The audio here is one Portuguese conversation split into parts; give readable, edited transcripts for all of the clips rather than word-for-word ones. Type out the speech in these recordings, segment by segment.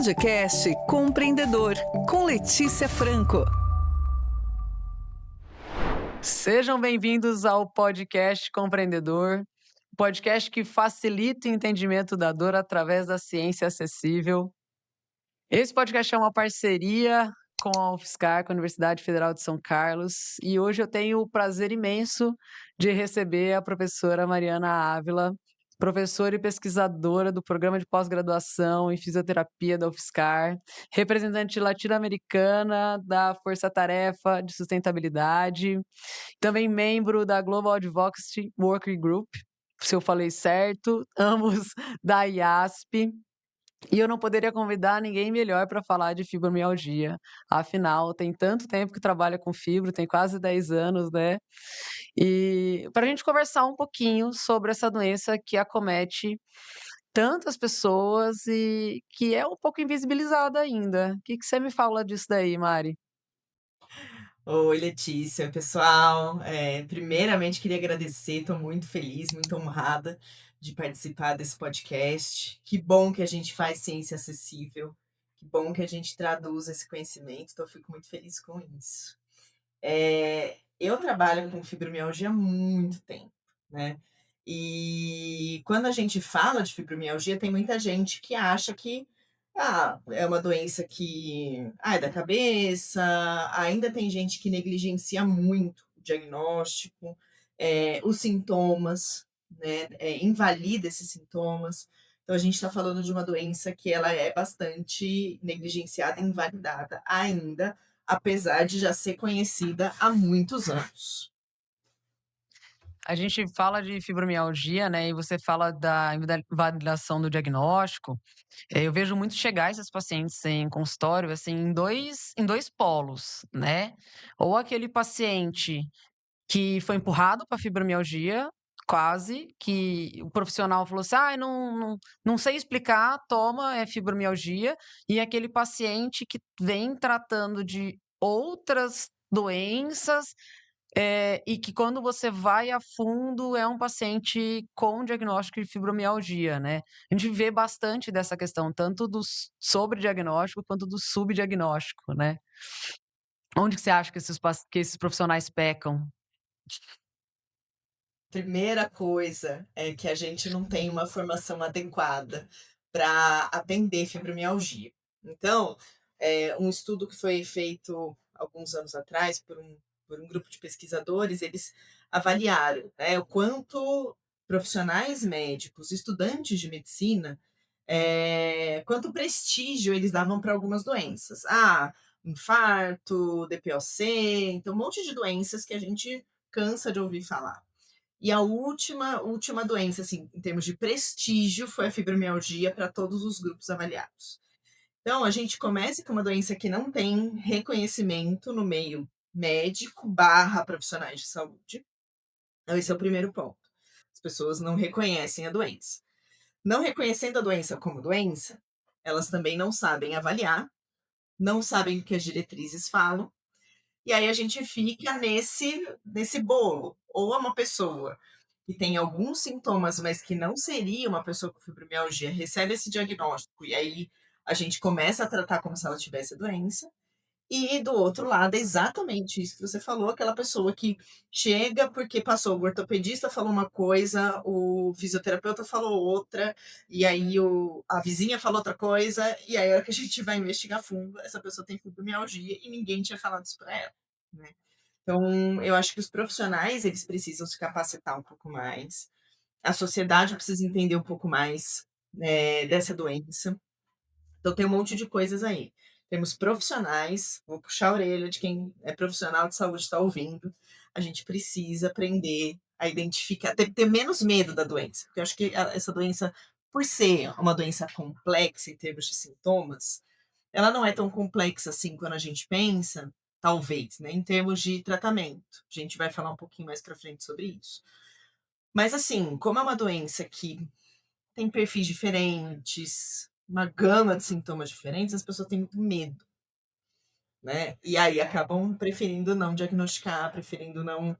Podcast Compreendedor, com Letícia Franco. Sejam bem-vindos ao podcast Compreendedor, podcast que facilita o entendimento da dor através da ciência acessível. Esse podcast é uma parceria com a UFSCar, com a Universidade Federal de São Carlos, e hoje eu tenho o prazer imenso de receber a professora Mariana Ávila, professora e pesquisadora do Programa de Pós-Graduação em Fisioterapia da UFSCar, representante latino-americana da Força Tarefa de Sustentabilidade, também membro da Global Advocacy Working Group, se eu falei certo, ambos da IASP. E eu não poderia convidar ninguém melhor para falar de fibromialgia. Afinal, tem tanto tempo que trabalha com fibro, tem quase 10 anos, né? E para a gente conversar um pouquinho sobre essa doença que acomete tantas pessoas e que é um pouco invisibilizada ainda. O que você me fala disso daí, Mari? Oi, Letícia, pessoal. Primeiramente, queria agradecer, estou muito feliz, muito honrada de participar desse podcast. Que bom que a gente faz ciência acessível, que bom que a gente traduz esse conhecimento, então eu fico muito feliz com isso. Eu trabalho com fibromialgia há muito tempo, né? E quando a gente fala de fibromialgia, tem muita gente que acha que é uma doença que é da cabeça, ainda tem gente que negligencia muito o diagnóstico, os sintomas, né? Invalida esses sintomas. Então, a gente está falando de uma doença que ela é bastante negligenciada e invalidada ainda, apesar de já ser conhecida há muitos anos. A gente fala de fibromialgia, né? E você fala da invalidação do diagnóstico. Eu vejo muito chegar esses pacientes em consultório, assim, em dois polos, né? Ou aquele paciente que foi empurrado para fibromialgia, quase, que o profissional falou assim: não sei explicar, toma, é fibromialgia. E aquele paciente que vem tratando de outras doenças, e que quando você vai a fundo é um paciente com diagnóstico de fibromialgia, né? A gente vê bastante dessa questão, tanto do sobrediagnóstico quanto do subdiagnóstico, né? Onde que você acha que esses profissionais pecam? Primeira coisa é que a gente não tem uma formação adequada para atender fibromialgia. Então, um estudo que foi feito alguns anos atrás por um grupo de pesquisadores, eles avaliaram, né, o quanto profissionais médicos, estudantes de medicina, quanto prestígio eles davam para algumas doenças. Infarto, DPOC, então um monte de doenças que a gente cansa de ouvir falar. E a última doença, assim, em termos de prestígio, foi a fibromialgia para todos os grupos avaliados. Então, a gente começa com uma doença que não tem reconhecimento no meio médico barra profissionais de saúde. Então, esse é o primeiro ponto. As pessoas não reconhecem a doença. Não reconhecendo a doença como doença, elas também não sabem avaliar, não sabem o que as diretrizes falam, e aí a gente fica nesse bolo. Ou é uma pessoa que tem alguns sintomas, mas que não seria uma pessoa com fibromialgia, recebe esse diagnóstico, e aí a gente começa a tratar como se ela tivesse a doença. E do outro lado, é exatamente isso que você falou, aquela pessoa que chega porque passou, o ortopedista falou uma coisa, o fisioterapeuta falou outra, e aí a vizinha falou outra coisa, e aí a hora que a gente vai investigar a fundo, essa pessoa tem fibromialgia e ninguém tinha falado isso para ela, né? Então, eu acho que os profissionais, eles precisam se capacitar um pouco mais, a sociedade precisa entender um pouco mais, dessa doença. Então tem um monte de coisas aí. Temos profissionais, vou puxar a orelha de quem é profissional de saúde está ouvindo. A gente precisa aprender a identificar, ter menos medo da doença, porque eu acho que essa doença, por ser uma doença complexa em termos de sintomas, ela não é tão complexa assim quando a gente pensa, talvez, né, em termos de tratamento. A gente vai falar um pouquinho mais para frente sobre isso. Mas assim, como é uma doença que tem perfis diferentes, uma gama de sintomas diferentes, as pessoas têm muito medo, né? E aí acabam preferindo não diagnosticar, preferindo não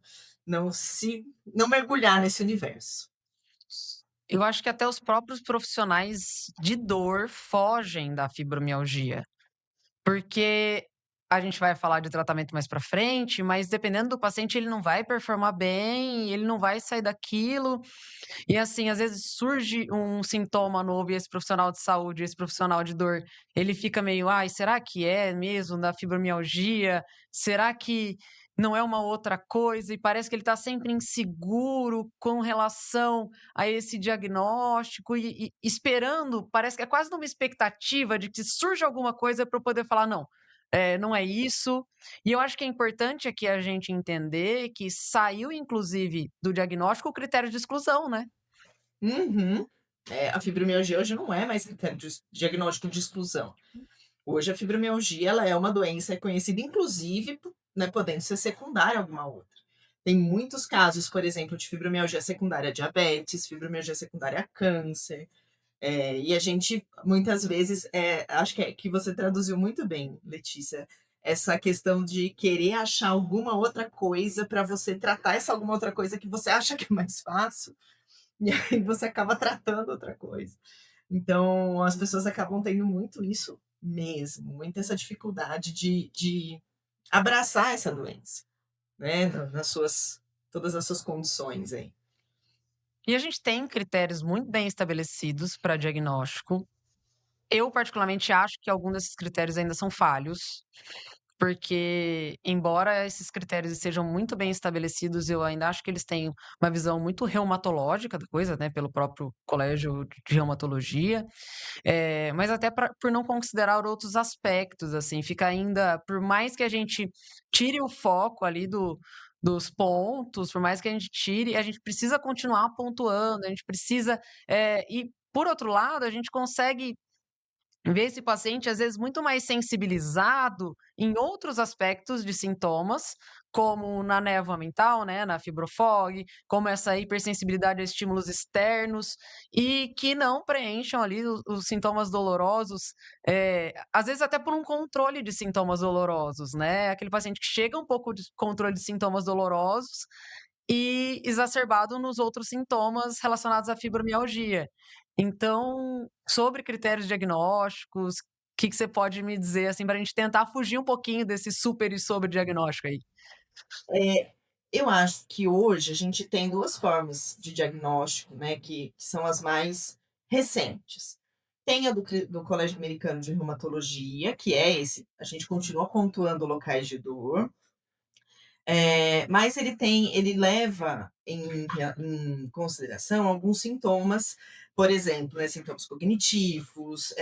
mergulhar nesse universo. Eu acho que até os próprios profissionais de dor fogem da fibromialgia, porque a gente vai falar de tratamento mais pra frente, mas dependendo do paciente, ele não vai performar bem, ele não vai sair daquilo. E assim, às vezes surge um sintoma novo e esse profissional de saúde, esse profissional de dor, ele fica meio, ai, será que é mesmo da fibromialgia? Será que não é uma outra coisa? E parece que ele está sempre inseguro com relação a esse diagnóstico e esperando, parece que é quase numa expectativa de que surja alguma coisa para eu poder falar, não. Não é isso. E eu acho que é importante aqui a gente entender que saiu, inclusive, do diagnóstico o critério de exclusão, né? Uhum. A fibromialgia hoje não é mais critério de diagnóstico de exclusão. Hoje a fibromialgia ela é uma doença conhecida, inclusive, né, podendo ser secundária a alguma outra. Tem muitos casos, por exemplo, de fibromialgia secundária a diabetes, fibromialgia secundária a câncer. E a gente, muitas vezes, acho que você traduziu muito bem, Letícia, essa questão de querer achar alguma outra coisa para você tratar essa alguma outra coisa que você acha que é mais fácil, e aí você acaba tratando outra coisa. Então, as pessoas acabam tendo muito isso mesmo, muito essa dificuldade de abraçar essa doença, né, nas suas todas as suas condições aí. E a gente tem critérios muito bem estabelecidos para diagnóstico. Eu, particularmente, acho que alguns desses critérios ainda são falhos, porque, embora esses critérios sejam muito bem estabelecidos, eu ainda acho que eles têm uma visão muito reumatológica da coisa, né, pelo próprio Colégio de Reumatologia, mas até por não considerar outros aspectos, assim, fica ainda, por mais que a gente tire o foco ali dos pontos, por mais que a gente tire, a gente precisa continuar pontuando, a gente precisa, e por outro lado, a gente consegue ver esse paciente, às vezes, muito mais sensibilizado em outros aspectos de sintomas, como na névoa mental, né, na fibrofog, como essa hipersensibilidade a estímulos externos, e que não preencham ali os sintomas dolorosos, às vezes até por um controle de sintomas dolorosos, né, aquele paciente que chega um pouco de controle de sintomas dolorosos e exacerbado nos outros sintomas relacionados à fibromialgia. Então, sobre critérios diagnósticos, o que você pode me dizer, assim, para a gente tentar fugir um pouquinho desse super e sobre diagnóstico aí? É, eu acho que hoje a gente tem 2 formas de diagnóstico, né, que são as mais recentes. Tem a do Colégio Americano de Reumatologia, que é esse a gente continua pontuando locais de dor, mas ele leva em consideração alguns sintomas, por exemplo, né, sintomas cognitivos,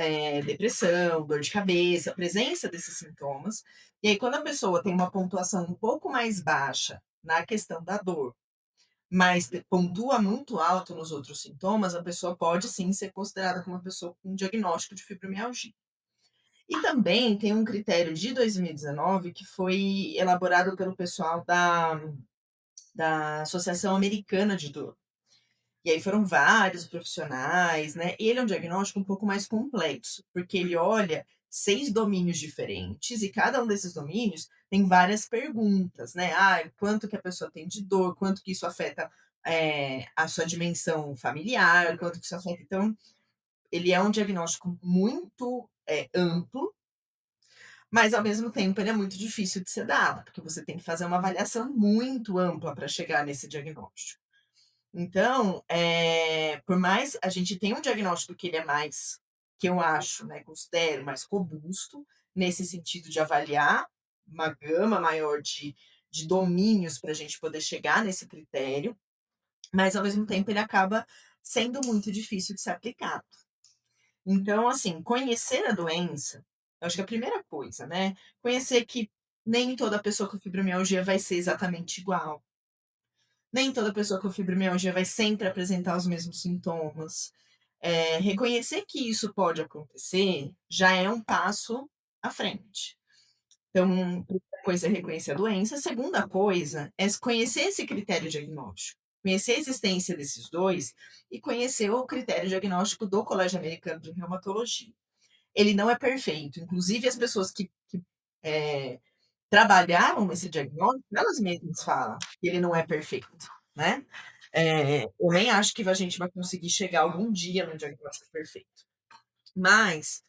depressão, dor de cabeça, a presença desses sintomas. E aí, quando a pessoa tem uma pontuação um pouco mais baixa na questão da dor, mas pontua muito alto nos outros sintomas, a pessoa pode sim ser considerada como uma pessoa com diagnóstico de fibromialgia. E também tem um critério de 2019 que foi elaborado pelo pessoal da Associação Americana de Dor. E aí foram vários profissionais, né? Ele é um diagnóstico um pouco mais complexo, porque ele olha 6 domínios diferentes e cada um desses domínios tem várias perguntas, né? Ah, quanto que a pessoa tem de dor, quanto que isso afeta a sua dimensão familiar, quanto que isso afeta. Então, ele é um diagnóstico muito amplo, mas ao mesmo tempo ele é muito difícil de ser dado, porque você tem que fazer uma avaliação muito ampla para chegar nesse diagnóstico. Então, por mais a gente tenha um diagnóstico que ele é mais, que eu acho, né, considero mais robusto, nesse sentido de avaliar uma gama maior de domínios para a gente poder chegar nesse critério, mas ao mesmo tempo ele acaba sendo muito difícil de ser aplicado. Então, assim, conhecer a doença, eu acho que é a primeira coisa, né? Conhecer que nem toda pessoa com fibromialgia vai ser exatamente igual. Nem toda pessoa com fibromialgia vai sempre apresentar os mesmos sintomas. Reconhecer que isso pode acontecer já é um passo à frente. Então, primeira coisa é reconhecer a doença. A segunda coisa é conhecer esse critério diagnóstico. Conhecer a existência desses dois e conhecer o critério diagnóstico do Colégio Americano de Reumatologia. Ele não é perfeito. Inclusive, as pessoas que trabalharam nesse diagnóstico, elas mesmas falam que ele não é perfeito, né? Eu nem acho que a gente vai conseguir chegar algum dia no diagnóstico perfeito. Mas,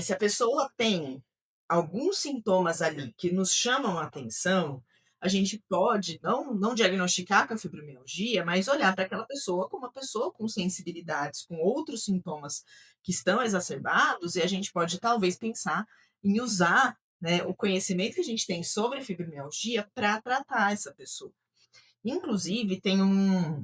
se a pessoa tem alguns sintomas ali que nos chamam a atenção, a gente pode não diagnosticar com a fibromialgia, mas olhar para aquela pessoa como uma pessoa com sensibilidades, com outros sintomas que estão exacerbados, e a gente pode talvez pensar em usar, né, o conhecimento que a gente tem sobre a fibromialgia para tratar essa pessoa. Inclusive, tem um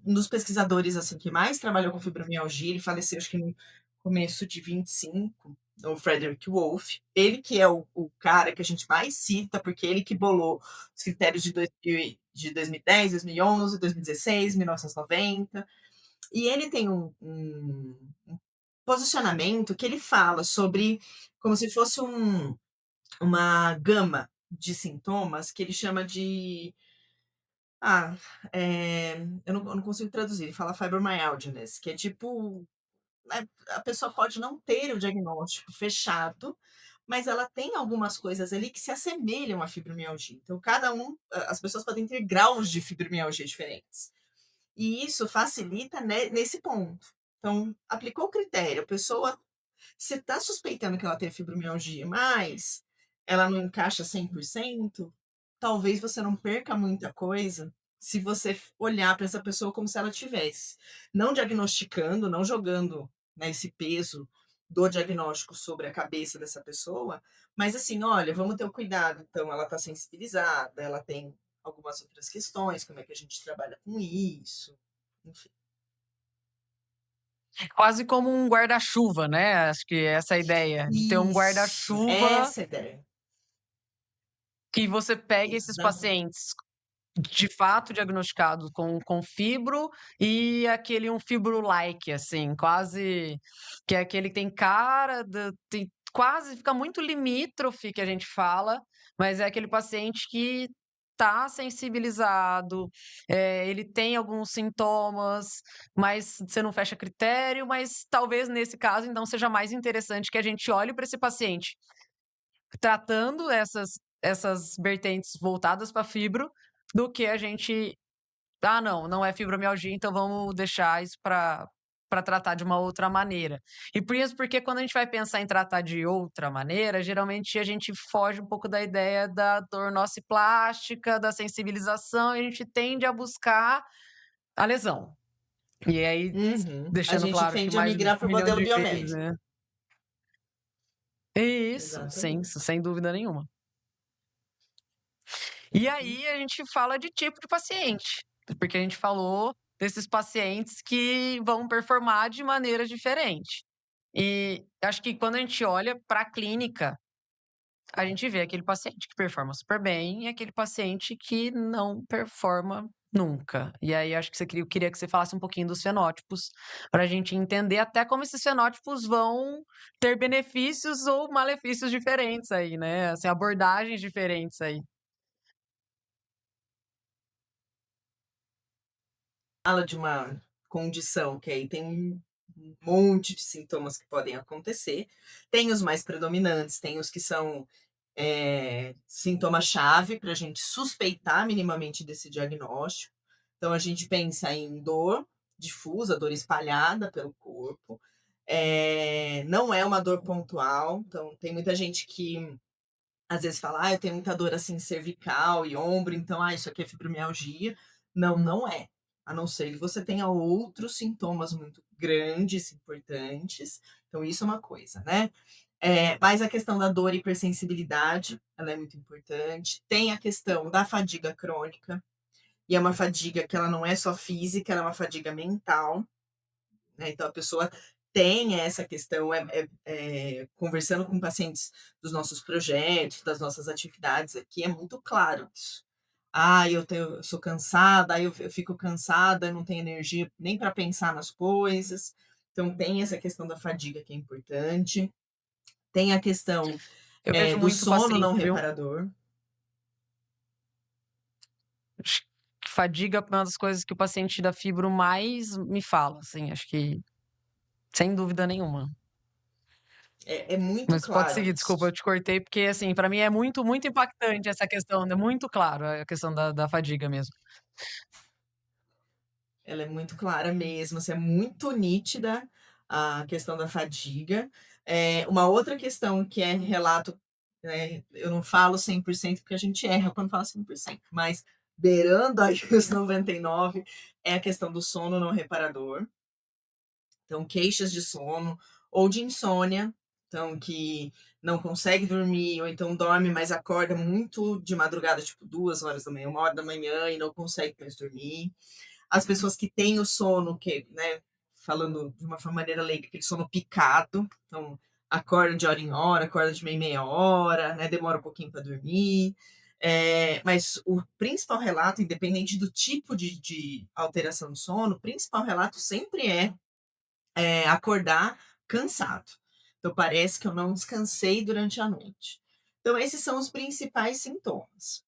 dos pesquisadores assim que mais trabalhou com fibromialgia, ele faleceu acho que no começo de 25, o Frederick Wolff. Ele que é o cara que a gente mais cita, porque ele que bolou os critérios de 2010, 2011, 2016, 1990. E ele tem um posicionamento que ele fala sobre como se fosse uma gama de sintomas que ele chama de ah, eu não consigo traduzir, ele fala fibromyalgia, que é tipo, né, a pessoa pode não ter o diagnóstico fechado, mas ela tem algumas coisas ali que se assemelham à fibromialgia. Então, as pessoas podem ter graus de fibromialgia diferentes. E isso facilita, né, nesse ponto. Então, aplicou o critério, a pessoa, você está suspeitando que ela tem fibromialgia, mas ela não encaixa 100%, talvez você não perca muita coisa se você olhar para essa pessoa como se ela tivesse. Não diagnosticando, não jogando, né, esse peso do diagnóstico sobre a cabeça dessa pessoa, mas assim, olha, vamos ter o cuidado. Então, ela está sensibilizada, ela tem algumas outras questões, como é que a gente trabalha com isso, enfim. Quase como um guarda-chuva, né? Acho que essa é a ideia, de ter um Isso, guarda-chuva essa é a ideia. que você pegue esses Exatamente. pacientes de fato diagnosticados com fibro e aquele um fibro-like, assim, quase que é aquele que tem cara, tem, quase fica muito limítrofe que a gente fala, mas é aquele paciente que tá sensibilizado, ele tem alguns sintomas, mas você não fecha critério, mas talvez nesse caso, então, seja mais interessante que a gente olhe para esse paciente tratando essas vertentes voltadas para fibro, do que a gente, não é fibromialgia, então vamos deixar isso para tratar de uma outra maneira. E por isso, porque quando a gente vai pensar em tratar de outra maneira, geralmente a gente foge um pouco da ideia da dor nociplástica, da sensibilização, e a gente tende a buscar a lesão. E aí, Uhum. A deixando gente claro, acho que tende a mais de migrar para um o milhão modelo de vezes, biomédico. né? Isso, sim, Exatamente. sem dúvida nenhuma. E Uhum. aí a gente fala de tipo de paciente, porque a gente falou desses pacientes que vão performar de maneira diferente. E acho que quando a gente olha para a clínica, a gente vê aquele paciente que performa super bem e aquele paciente que não performa nunca. E aí acho que eu queria que você falasse um pouquinho dos fenótipos, para a gente entender até como esses fenótipos vão ter benefícios ou malefícios diferentes aí, né? Assim, abordagens diferentes aí. Fala de uma condição que aí tem um monte de sintomas que podem acontecer. Tem os mais predominantes, tem os que são sintoma-chave para a gente suspeitar minimamente desse diagnóstico. Então, a gente pensa em dor difusa, dor espalhada pelo corpo. Não é uma dor pontual, então tem muita gente que às vezes fala, eu tenho muita dor assim cervical e ombro, então, isso aqui é fibromialgia. Não, não é. A não ser que você tenha outros sintomas muito grandes, importantes. Então, isso é uma coisa, né? Mas a questão da dor e hipersensibilidade, ela é muito importante. Tem a questão da fadiga crônica, e é uma fadiga que ela não é só física, ela é uma fadiga mental, né? Então, a pessoa tem essa questão, conversando com pacientes dos nossos projetos, das nossas atividades aqui, é muito claro isso. Eu sou cansada, eu fico cansada, eu não tenho energia nem para pensar nas coisas. Então, tem essa questão da fadiga que é importante. Tem a questão, Eu vejo do muito sono paciente, não viu? reparador. Acho que fadiga é uma das coisas que o paciente da fibro mais me fala, assim, acho que sem dúvida nenhuma. É muito Mas pode claro seguir, desculpa, eu isso. te cortei, porque, assim, para mim é muito, muito impactante essa questão, é muito claro a questão da fadiga mesmo. ela é muito clara mesmo, assim, é muito nítida a questão da fadiga. Uma outra questão que é relato, eu não falo 100% porque a gente erra quando fala 100%, mas beirando aí os 99, é a questão do sono não reparador. Então, queixas de sono ou de insônia, então que não consegue dormir, ou então dorme, mas acorda muito de madrugada, tipo 2 horas da manhã, 1 hora da manhã, e não consegue mais dormir. As pessoas que têm o sono, que, né, falando de uma maneira leiga, aquele sono picado, então acorda de hora em hora, acorda de meia em meia hora, né, demora um pouquinho para dormir. Mas o principal relato, independente do tipo de alteração do sono, o principal relato sempre é acordar cansado. Então parece que eu não descansei durante a noite. Então esses são os principais sintomas.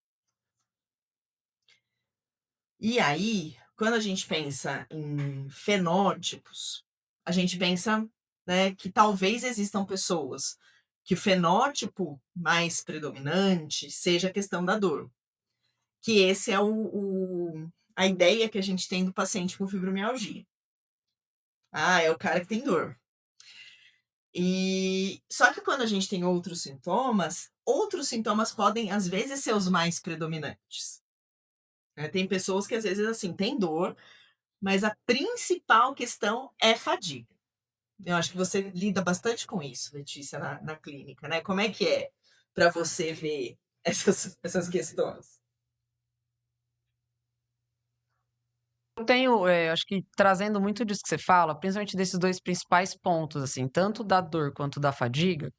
E aí, quando a gente pensa em fenótipos, a gente pensa, né, que talvez existam pessoas que o fenótipo mais predominante seja a questão da dor, que esse é a ideia que a gente tem do paciente com fibromialgia. Ah, é o cara que tem dor. E só que quando a gente tem outros sintomas podem às vezes ser os mais predominantes, né. Tem pessoas que às vezes, assim, têm dor, mas a principal questão é fadiga. Eu acho que você lida bastante com isso, Letícia, na clínica, né. Como é que é para você ver essas questões? Eu tenho, acho que trazendo muito disso que você fala, principalmente desses 2 principais pontos, assim, tanto da dor quanto da fadiga,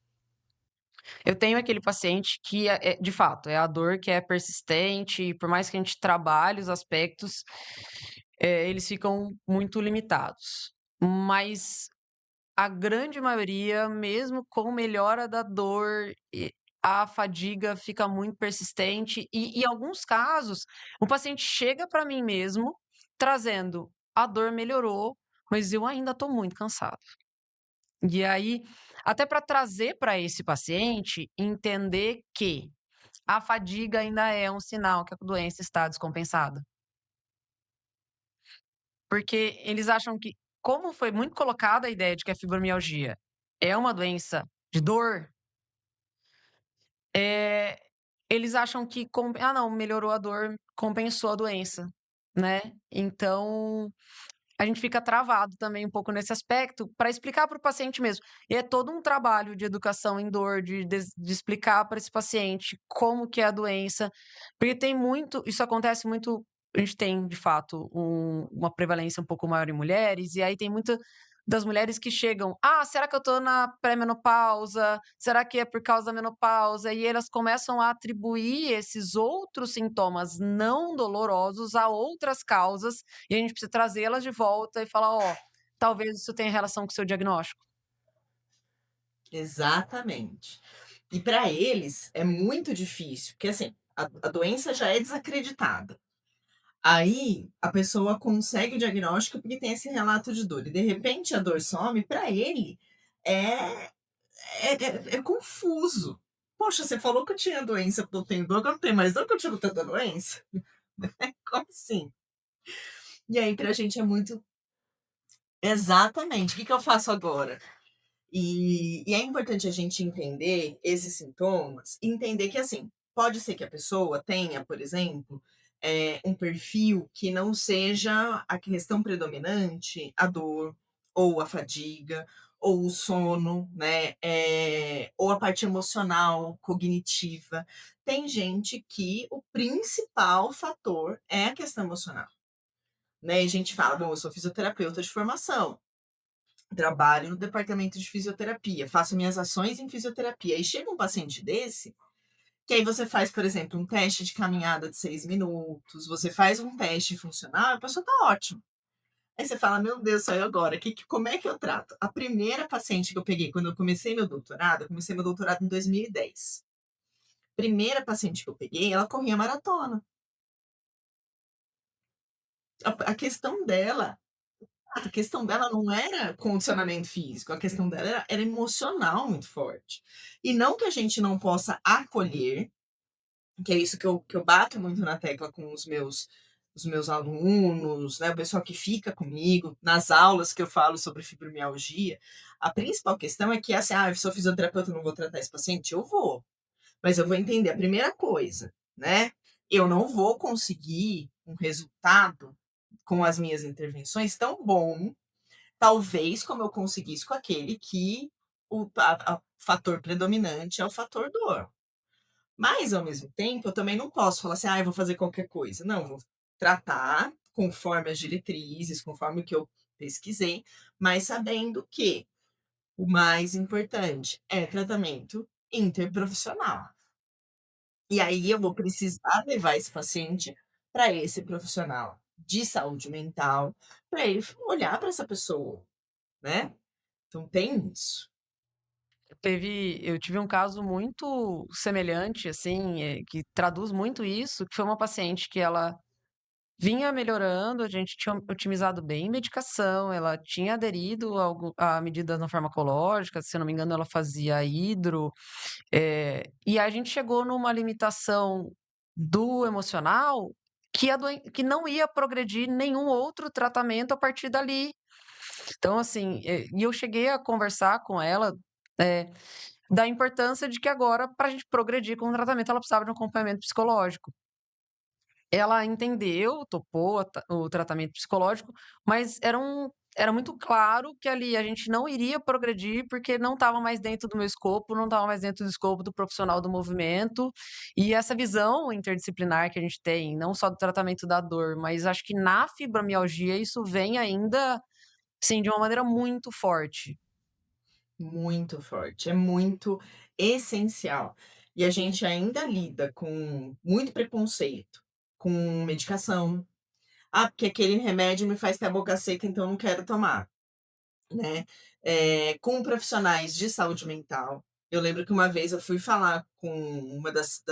eu tenho aquele paciente que de fato, é a dor que é persistente e por mais que a gente trabalhe os aspectos, eles ficam muito limitados. Mas a grande maioria, mesmo com melhora da dor, a fadiga fica muito persistente e, em alguns casos, o paciente chega para mim mesmo trazendo: "A dor melhorou, mas eu ainda estou muito cansado". E aí, até para trazer para esse paciente entender que a fadiga ainda é um sinal que a doença está descompensada. Porque eles acham que, como foi muito colocada a ideia de que a fibromialgia é uma doença de dor, eh, eles acham que "Ah não, melhorou a dor, compensou a doença", né. Então, a gente fica travado também um pouco nesse aspecto para explicar para o paciente mesmo. E é todo um trabalho de educação em dor, de explicar para esse paciente como que é a doença, porque tem muito isso acontece muito a gente tem, de fato, uma prevalência um pouco maior em mulheres, e aí tem muita das mulheres que chegam: "Ah, será que eu tô na pré-menopausa? Será que é por causa da menopausa?" E elas começam a atribuir esses outros sintomas não dolorosos a outras causas, e a gente precisa trazê-las de volta e falar: "Ó, talvez isso tenha relação com o seu diagnóstico". Exatamente. E para eles é muito difícil, porque assim, a doença já é desacreditada. Aí a pessoa consegue o diagnóstico porque tem esse relato de dor e de repente a dor some, para ele é é confuso. "Poxa, você falou que eu tinha doença, porque eu tenho dor, agora não tenho mais dor, que eu tive tanta doença?" Como assim? E aí pra gente é muito exatamente, "O que que eu faço agora?" E é importante a gente entender esses sintomas e entender que, assim, pode ser que a pessoa tenha, por exemplo, um perfil que não seja a questão predominante, a dor, ou a fadiga, ou o sono, né, ou a parte emocional, cognitiva. Tem gente que o principal fator é a questão emocional, né, e a gente fala: "Bom, eu sou fisioterapeuta de formação, trabalho no departamento de fisioterapia, faço minhas ações em fisioterapia". Aí chega um paciente desse, que aí você faz, por exemplo, um teste de caminhada de 6 minutos, você faz um teste funcional, a pessoa tá ótima. Aí você fala: "Meu Deus, saiu agora, como é que eu trato?". A primeira paciente que eu peguei quando eu comecei meu doutorado em 2010. Primeira paciente que eu peguei, ela corria maratona. A questão dela A questão dela não era condicionamento físico, a questão dela era emocional muito forte. E não que a gente não possa acolher, que é isso que eu bato muito na tecla com os meus os meus alunos, né, o pessoal que fica comigo, nas aulas que eu falo sobre fibromialgia, a principal questão é que, assim, eu sou fisioterapeuta, eu não vou tratar esse paciente? Eu vou, mas eu vou entender a primeira coisa, né, eu não vou conseguir um resultado com as minhas intervenções tão bom, talvez, como eu conseguisse com aquele que o fator predominante é o fator dor. Mas, ao mesmo tempo, eu também não posso falar assim: eu vou fazer qualquer coisa". Não, vou tratar conforme as diretrizes, conforme o que eu pesquisei, mas sabendo que o mais importante é tratamento interprofissional. E aí eu vou precisar levar esse paciente para esse profissional de saúde mental, para ele olhar para essa pessoa, né. Então tem isso. Eu tive um caso muito semelhante, assim, que traduz muito isso, que foi uma paciente que ela vinha melhorando, a gente tinha otimizado bem a medicação, ela tinha aderido a medidas não farmacológicas, se eu não me engano ela fazia hidro, e a gente chegou numa limitação do emocional que não ia progredir nenhum outro tratamento a partir dali. Então, assim, e eu cheguei a conversar com ela, eh, da importância de que agora, para a gente progredir com o tratamento, ela precisava de um acompanhamento psicológico. Ela entendeu, topou o tratamento psicológico, mas era muito claro que ali a gente não iria progredir, porque não estava mais dentro do meu escopo, não estava mais dentro do escopo do profissional do movimento. E essa visão interdisciplinar que a gente tem, não só do tratamento da dor, mas acho que na fibromialgia isso vem ainda, sim, de uma maneira muito forte. Muito forte, é muito essencial. E a gente ainda lida com muito preconceito com medicação. Porque aquele remédio me faz ter a boca seca, então eu não quero tomar", né. Com profissionais de saúde mental. Eu lembro que uma vez eu fui falar com uma das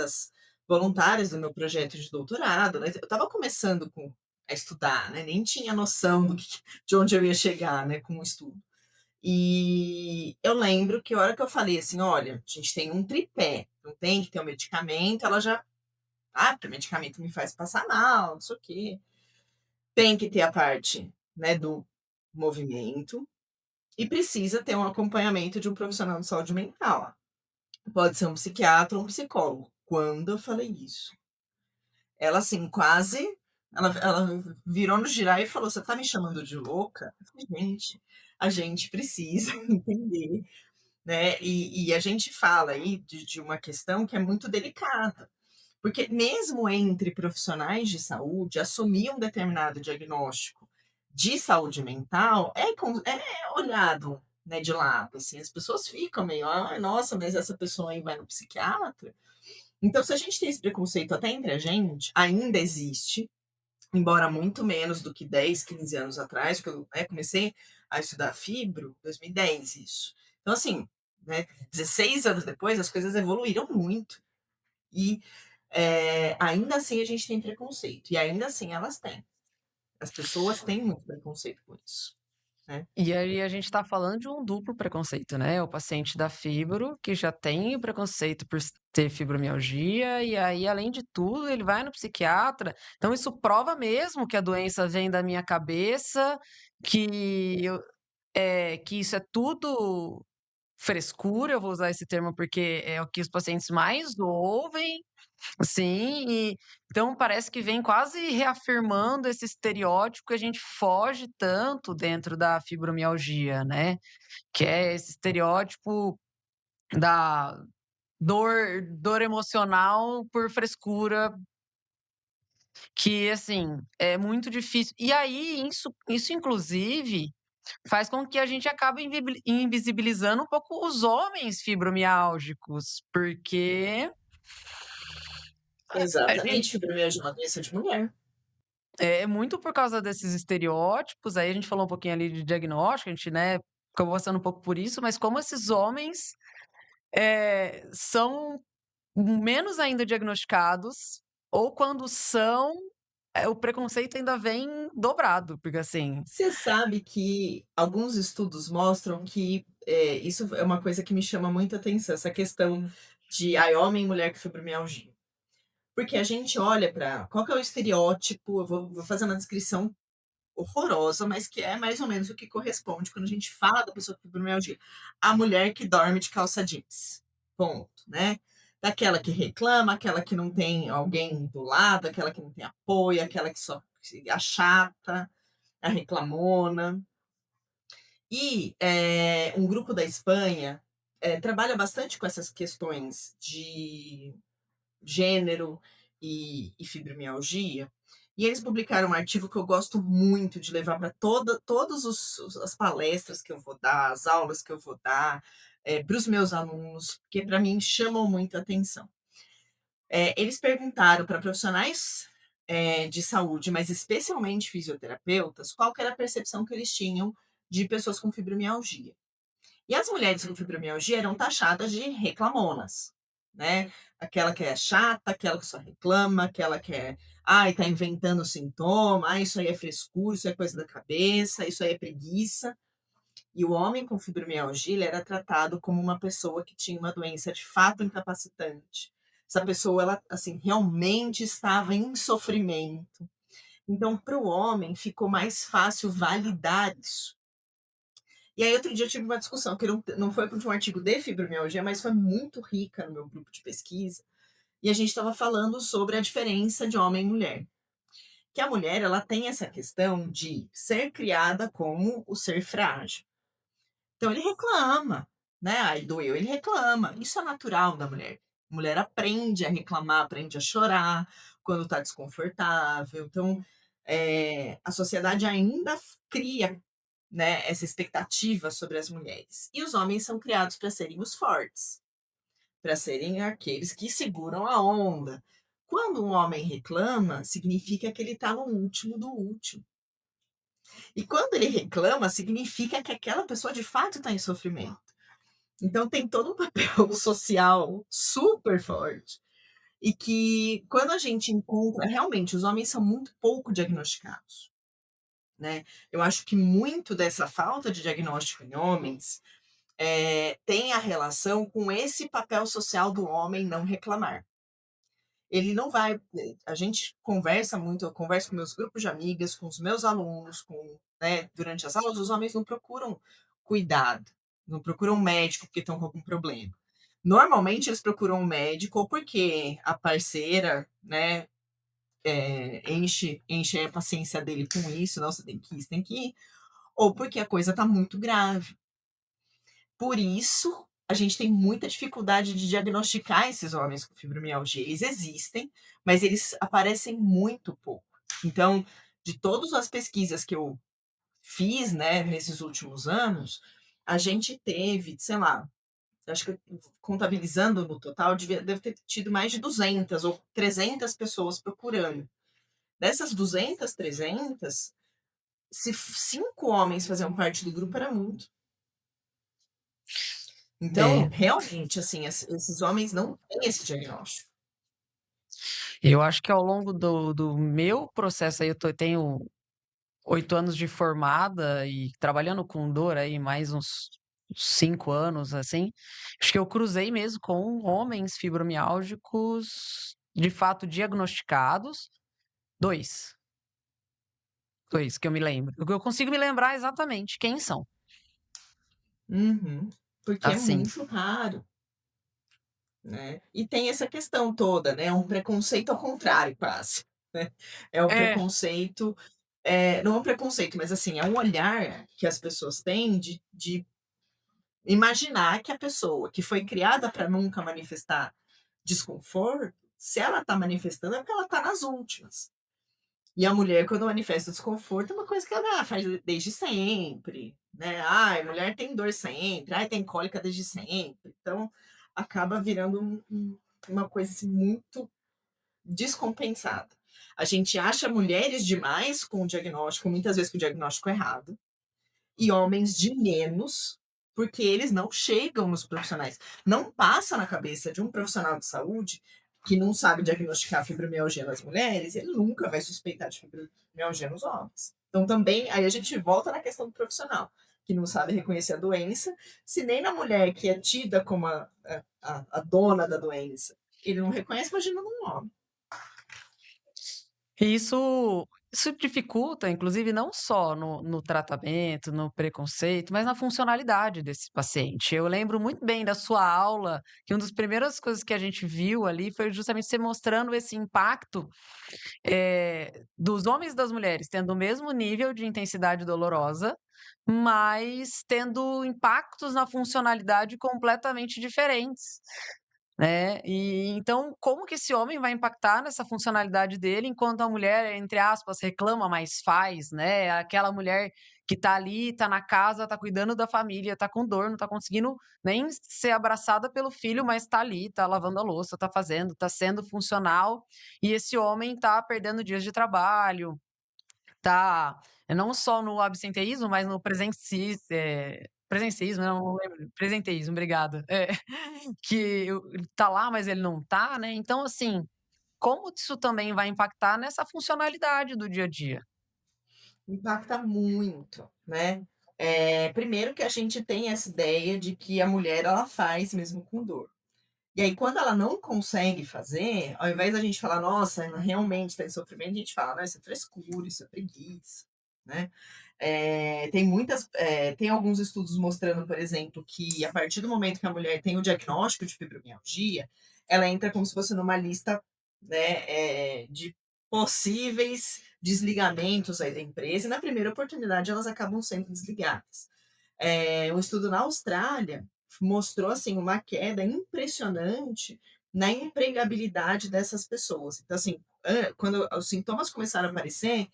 voluntárias do meu projeto de doutorado, né, eu estava começando a estudar, né, nem tinha noção de onde eu ia chegar, né, com o estudo. E eu lembro que a hora que eu falei assim: "Olha, a gente tem um tripé, não tem que ter o medicamento", ela já: porque o medicamento me faz passar mal, não sei o quê. Tem que ter a parte, né, do movimento e precisa ter um acompanhamento de um profissional de saúde mental. Pode ser um psiquiatra ou um psicólogo". Quando eu falei isso, ela assim quase ela virou no girar e falou: "Você tá me chamando de louca?". Eu falei: "Gente, a gente precisa entender". Né, e a gente fala aí de uma questão que é muito delicada, porque mesmo entre profissionais de saúde, assumir um determinado diagnóstico de saúde mental é olhado, né, de lado, assim, as pessoas ficam meio: "Ai, nossa, mas essa pessoa aí vai no psiquiatra?". Então se a gente tem esse preconceito até entre a gente, ainda existe, embora muito menos do que 10, 15 anos atrás, porque eu, né, comecei a estudar fibro, 2010 isso. Então assim, né, 16 anos depois as coisas evoluíram muito e, ainda assim a gente tem preconceito, e ainda assim elas têm. As pessoas têm muito preconceito com isso, né. E aí a gente está falando de um duplo preconceito, né, o paciente da fibro, que já tem o preconceito por ter fibromialgia, e aí além de tudo ele vai no psiquiatra, então isso prova mesmo que a doença vem da minha cabeça, que que isso é tudo frescura, eu vou usar esse termo porque é o que os pacientes mais ouvem. Sim, e então parece que vem quase reafirmando esse estereótipo que a gente foge tanto dentro da fibromialgia, né, que é esse estereótipo da dor emocional por frescura, que assim, é muito difícil. E aí isso inclusive faz com que a gente acabe invisibilizando um pouco os homens fibromiálgicos, porque a Exatamente, gente fibromialgia é uma doença de mulher. é muito por causa desses estereótipos, aí a gente falou um pouquinho ali de diagnóstico, a gente, né, acabou passando um pouco por isso, mas como esses homens, são menos ainda diagnosticados, ou quando são, o preconceito ainda vem dobrado, porque assim Você sabe que alguns estudos mostram que, isso é uma coisa que me chama muita atenção, essa questão de, homem e mulher com fibromialgia. Porque a gente olha para qual que é o estereótipo, eu vou fazer uma descrição horrorosa, mas que é mais ou menos o que corresponde quando a gente fala da pessoa com fibromialgia. A mulher que dorme de calça jeans. Ponto, né? Daquela que reclama, aquela que não tem alguém do lado, aquela que não tem apoio, aquela que só a chata, a reclamona. E um grupo da Espanha trabalha bastante com essas questões de gênero e fibromialgia. E eles publicaram um artigo que eu gosto muito de levar para todas as palestras que eu vou dar, as aulas que eu vou dar, para os meus alunos, porque para mim chamam muito a atenção. Eles perguntaram para profissionais de saúde, mas especialmente fisioterapeutas, qual que era a percepção que eles tinham de pessoas com fibromialgia. E as mulheres com fibromialgia eram taxadas de reclamonas, né? Aquela que é chata, aquela que só reclama, aquela que é, ai, tá inventando sintoma, ai, isso aí é frescura, isso é coisa da cabeça, isso aí é preguiça. E o homem com fibromialgia, ele era tratado como uma pessoa que tinha uma doença de fato incapacitante. Essa pessoa, ela, assim, realmente estava em sofrimento. Então, para o homem, ficou mais fácil validar isso. E aí, outro dia eu tive uma discussão, que não foi de um artigo de fibromialgia, mas foi muito rica no meu grupo de pesquisa. E a gente estava falando sobre a diferença de homem e mulher. Que a mulher, ela tem essa questão de ser criada como o ser frágil. Então, ele reclama, né? Aí doeu, ele reclama. Isso é natural da mulher. A mulher aprende a reclamar, aprende a chorar quando está desconfortável. Então, a sociedade ainda cria, né, essa expectativa sobre as mulheres. E os homens são criados para serem os fortes, para serem aqueles que seguram a onda. Quando um homem reclama, significa que ele está no último do último. E quando ele reclama, significa que aquela pessoa de fato está em sofrimento. Então tem todo um papel social super forte. E que quando a gente encontra, realmente, os homens são muito pouco diagnosticados. Né? Eu acho que muito dessa falta de diagnóstico em homens tem a relação com esse papel social do homem não reclamar. Ele não vai. A gente conversa muito, eu converso com meus grupos de amigas, com os meus alunos, né, durante as aulas, os homens não procuram cuidado, não procuram um médico porque estão com algum problema. Normalmente eles procuram um médico ou porque a parceira, né, enche a paciência dele com isso, não, você tem que ir, ou porque a coisa está muito grave. Por isso, a gente tem muita dificuldade de diagnosticar esses homens com fibromialgia. Eles existem, mas eles aparecem muito pouco. Então, de todas as pesquisas que eu fiz, né, nesses últimos anos, a gente teve, sei lá, acho que contabilizando no total, deve ter tido mais de 200 ou 300 pessoas procurando. Dessas 200, 300, se 5 homens faziam parte do grupo, era muito. Então, É, realmente, assim, esses homens não têm esse diagnóstico. eu acho que ao longo do meu processo aí, tenho 8 anos de formada e trabalhando com dor aí mais uns 5 anos, assim. Acho que eu cruzei mesmo com homens fibromiálgicos de fato diagnosticados. Dois. Dois que eu me lembro. Eu consigo me lembrar exatamente quem são. Uhum. Porque é Assim. muito raro, né? E tem essa questão toda, né? É um preconceito ao contrário, quase. Né? É um É, preconceito, não é um preconceito, mas assim, é um olhar que as pessoas têm de imaginar que a pessoa que foi criada para nunca manifestar desconforto, se ela está manifestando é porque ela está nas últimas. E a mulher, quando manifesta desconforto, é uma coisa que ela faz desde sempre, né? Ai, mulher tem dor sempre, ai, tem cólica desde sempre. Então, acaba virando uma coisa assim, muito descompensada. A gente acha mulheres demais com o diagnóstico, muitas vezes com o diagnóstico errado, e homens de menos, porque eles não chegam nos profissionais. Não passa na cabeça de um profissional de saúde que não sabe diagnosticar fibromialgia nas mulheres, ele nunca vai suspeitar de fibromialgia nos homens. Então também, aí a gente volta na questão do profissional, que não sabe reconhecer a doença, se nem na mulher que é tida como a dona da doença, ele não reconhece, imagina num homem. E isso dificulta, inclusive, não só no tratamento, no preconceito, mas na funcionalidade desse paciente. Eu lembro muito bem da sua aula, que uma das primeiras coisas que a gente viu ali foi justamente você mostrando esse impacto, dos homens e das mulheres tendo o mesmo nível de intensidade dolorosa, mas tendo impactos na funcionalidade completamente diferentes. Né, e então como que esse homem vai impactar nessa funcionalidade dele, enquanto a mulher, entre aspas, "reclama, mas faz", né, aquela mulher que tá ali, tá na casa, tá cuidando da família, tá com dor, não tá conseguindo nem ser abraçada pelo filho, mas tá ali, tá lavando a louça, tá fazendo, tá sendo funcional, e esse homem tá perdendo dias de trabalho, tá não só no absenteísmo, mas no presenceísmo, não lembro, presenteísmo, obrigada. É. Que ele tá lá, mas ele não tá, né. Então, assim, como isso também vai impactar nessa funcionalidade do dia a dia? Impacta muito, né. Primeiro que a gente tem essa ideia de que a mulher ela faz mesmo com dor. E aí quando ela não consegue fazer, ao invés da gente falar: "Nossa, ela realmente está em sofrimento", a gente fala: "Não, isso é frescura, isso é preguiça", né. Tem alguns estudos mostrando, por exemplo, que a partir do momento que a mulher tem o diagnóstico de fibromialgia, ela entra como se fosse numa lista, né, de possíveis desligamentos aí da empresa e na primeira oportunidade elas acabam sendo desligadas. Um estudo na Austrália mostrou, assim, uma queda impressionante na empregabilidade dessas pessoas. Então, assim, quando os sintomas começaram a aparecer,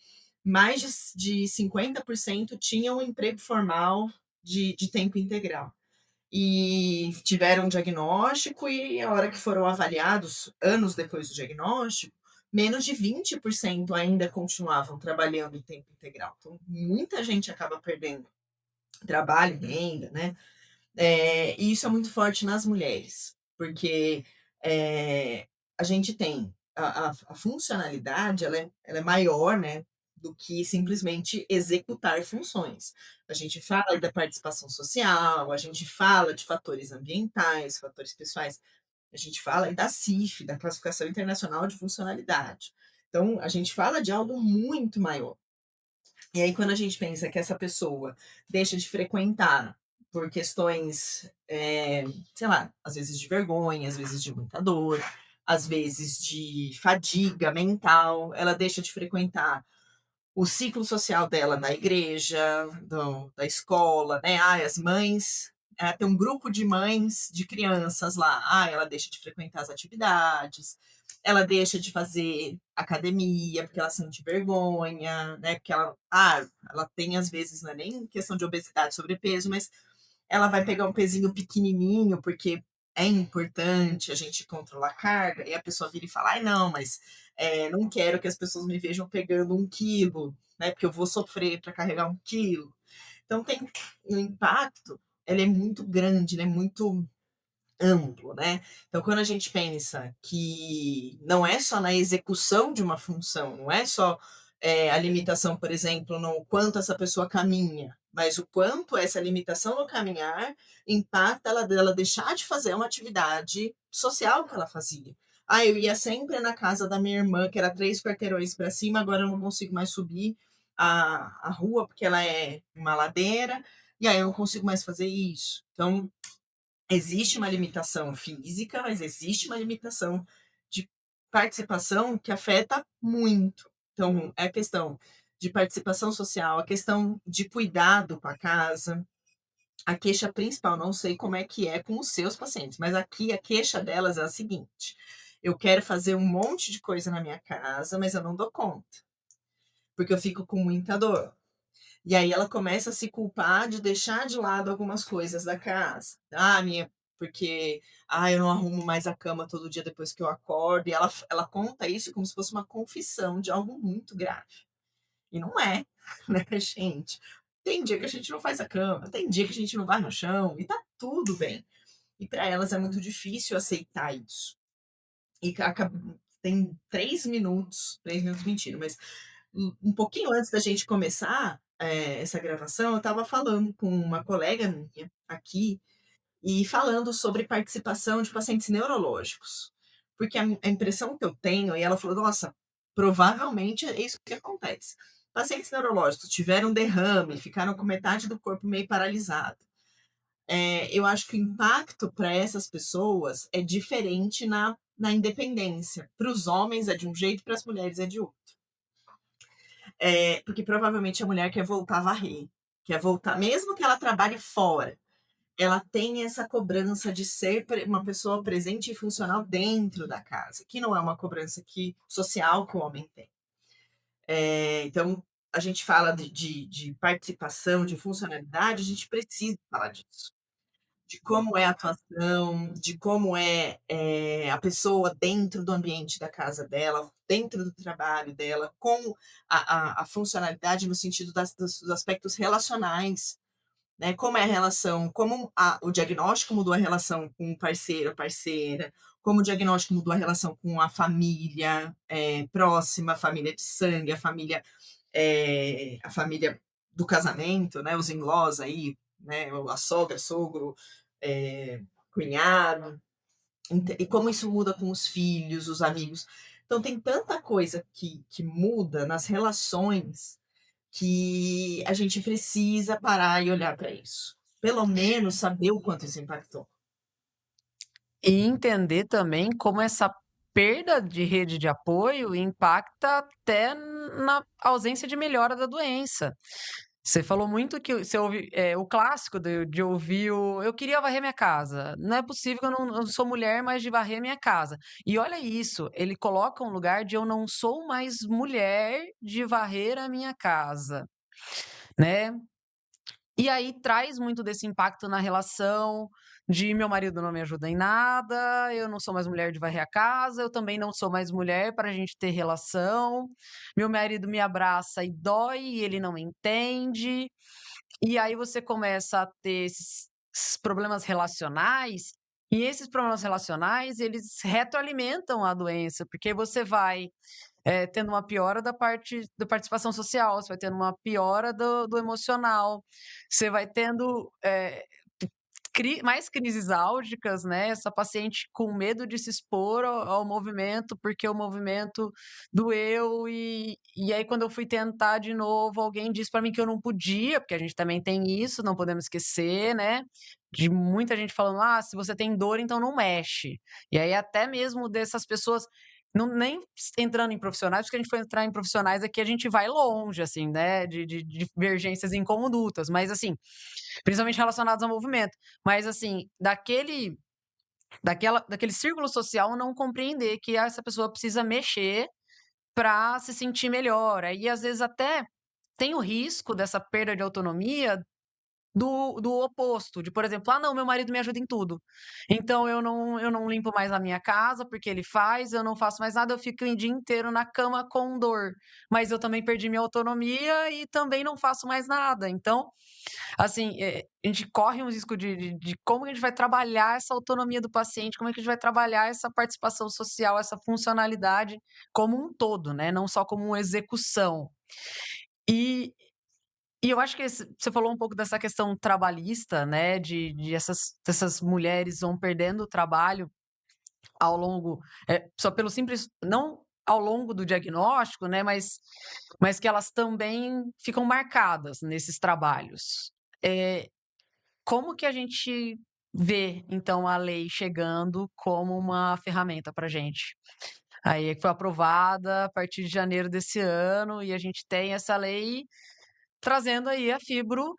mais de 50% tinham um emprego formal de tempo integral. E tiveram um diagnóstico e a hora que foram avaliados, anos depois do diagnóstico, menos de 20% ainda continuavam trabalhando em tempo integral. Então, muita gente acaba perdendo trabalho e renda, né. E isso é muito forte nas mulheres, porque, a gente tem a funcionalidade, ela é maior, né, do que simplesmente executar funções. A gente fala aí da participação social, a gente fala de fatores ambientais, fatores pessoais, a gente fala aí da CIF, da Classificação Internacional de Funcionalidade. Então, a gente fala de algo muito maior. E aí, quando a gente pensa que essa pessoa deixa de frequentar por questões, sei lá, às vezes de vergonha, às vezes de muita dor, às vezes de fadiga mental, ela deixa de frequentar o ciclo social dela da igreja, da escola, né? Ai, as mães, tem um grupo de mães de crianças lá. Ah, ela deixa de frequentar as atividades, ela deixa de fazer academia porque ela sente vergonha, né? Porque ela tem, às vezes, não é nem questão de obesidade, sobrepeso, mas ela vai pegar um pezinho pequenininho, porque é importante a gente controlar a carga, e a pessoa vira e fala: "Ai, não, mas, não quero que as pessoas me vejam pegando 1 quilo, né, porque eu vou sofrer para carregar 1 quilo". Então tem o impacto, ele é muito grande, né, muito amplo, né. Então quando a gente pensa que não é só na execução de uma função, não é só, a limitação, por exemplo, no quanto essa pessoa caminha, mas o quanto essa limitação no caminhar impacta ela deixar de fazer uma atividade social que ela fazia. "Ah, eu ia sempre na casa da minha irmã, que era 3 quarteirões para cima, agora eu não consigo mais subir a rua, porque ela é uma ladeira, e aí eu não consigo mais fazer isso". Então existe uma limitação física, mas existe uma limitação de participação que afeta muito. Então, é a questão de participação social, a questão de cuidado com a casa. A queixa principal, não sei como é com os seus pacientes, mas aqui a queixa delas é a seguinte: eu quero fazer um monte de coisa na minha casa, mas eu não dou conta, porque eu fico com muita dor. E aí ela começa a se culpar de deixar de lado algumas coisas da casa. Porque, eu não arrumo mais a cama todo dia depois que eu acordo, e ela conta isso como se fosse uma confissão de algo muito grave. E não é, né, gente. Tem dia que a gente não faz a cama, tem dia que a gente não vai no chão, e tá tudo bem. E para elas é muito difícil aceitar isso. E tem 3 minutos mentira, mas um pouquinho antes da gente começar, essa gravação, eu estava falando com uma colega minha aqui, e falando sobre participação de pacientes neurológicos. Porque a impressão que eu tenho, e ela falou: "Nossa, provavelmente é isso que acontece. Pacientes neurológicos tiveram derrame, ficaram com metade do corpo meio paralisado. Eu acho que o impacto para essas pessoas é diferente na independência. Para os homens é de um jeito, para as mulheres é de outro. Porque provavelmente a mulher quer voltar a varrer, quer voltar, mesmo que ela trabalhe fora, ela tem essa cobrança de ser uma pessoa presente e funcional dentro da casa, que não é uma cobrança social que o homem tem. Então, a gente fala de participação, de funcionalidade, a gente precisa falar disso. De como é a atuação, de como é, a pessoa dentro do ambiente da casa dela, dentro do trabalho dela, com a funcionalidade no sentido dos aspectos relacionais, né? Como é a relação, como o diagnóstico mudou a relação com o parceiro, a parceira, como o diagnóstico mudou a relação com a família próxima, a família de sangue, a família do casamento, né? Os in-laws aí, né? A sogra, sogro, cunhado, e como isso muda com os filhos, os amigos. Então tem tanta coisa que muda nas relações que a gente precisa parar e olhar para isso. Pelo menos saber o quanto isso impactou. E entender também como essa perda de rede de apoio impacta até na ausência de melhora da doença. Você falou muito que você ouve o clássico de ouvir eu queria varrer minha casa. Não é possível que eu não sou mulher, mas de varrer minha casa. E olha isso, ele coloca um lugar de eu não sou mais mulher de varrer a minha casa, né? E aí traz muito desse impacto na relação de meu marido não me ajuda em nada, eu não sou mais mulher de varrer a casa, eu também não sou mais mulher para a gente ter relação. Meu marido me abraça e dói, e ele não entende. E aí você começa a ter esses problemas relacionais, e esses problemas relacionais, eles retroalimentam a doença, porque você vai tendo uma piora da participação social, você vai tendo uma piora do emocional, você vai tendo mais crises álgicas, né? Essa paciente com medo de se expor ao movimento, porque o movimento doeu, e aí quando eu fui tentar de novo, alguém disse para mim que eu não podia, porque a gente também tem isso, não podemos esquecer, né? De muita gente falando, se você tem dor, então não mexe. E aí até mesmo dessas pessoas não, nem entrando em profissionais, porque a gente foi entrar em profissionais aqui, a gente vai longe, assim, né, de divergências em condutas, mas assim, principalmente relacionadas ao movimento, mas assim, daquele círculo social não compreender que essa pessoa precisa mexer para se sentir melhor, aí às vezes até tem o risco dessa perda de autonomia do oposto, de, por exemplo, não, meu marido me ajuda em tudo. Então eu não limpo mais a minha casa porque ele faz, eu não faço mais nada, eu fico o dia inteiro na cama com dor. Mas eu também perdi minha autonomia e também não faço mais nada. Então, assim, a gente corre um risco de como a gente vai trabalhar essa autonomia do paciente, como é que a gente vai trabalhar essa participação social, essa funcionalidade como um todo, né? Não só como uma execução. E eu acho que você falou um pouco dessa questão trabalhista, né? De essas mulheres vão perdendo o trabalho ao longo, só pelo simples, não ao longo do diagnóstico, né? Mas que elas também ficam marcadas nesses trabalhos. Como que a gente vê, então, a lei chegando como uma ferramenta para a gente? Aí que foi aprovada a partir de janeiro desse ano, e a gente tem essa lei trazendo aí a fibro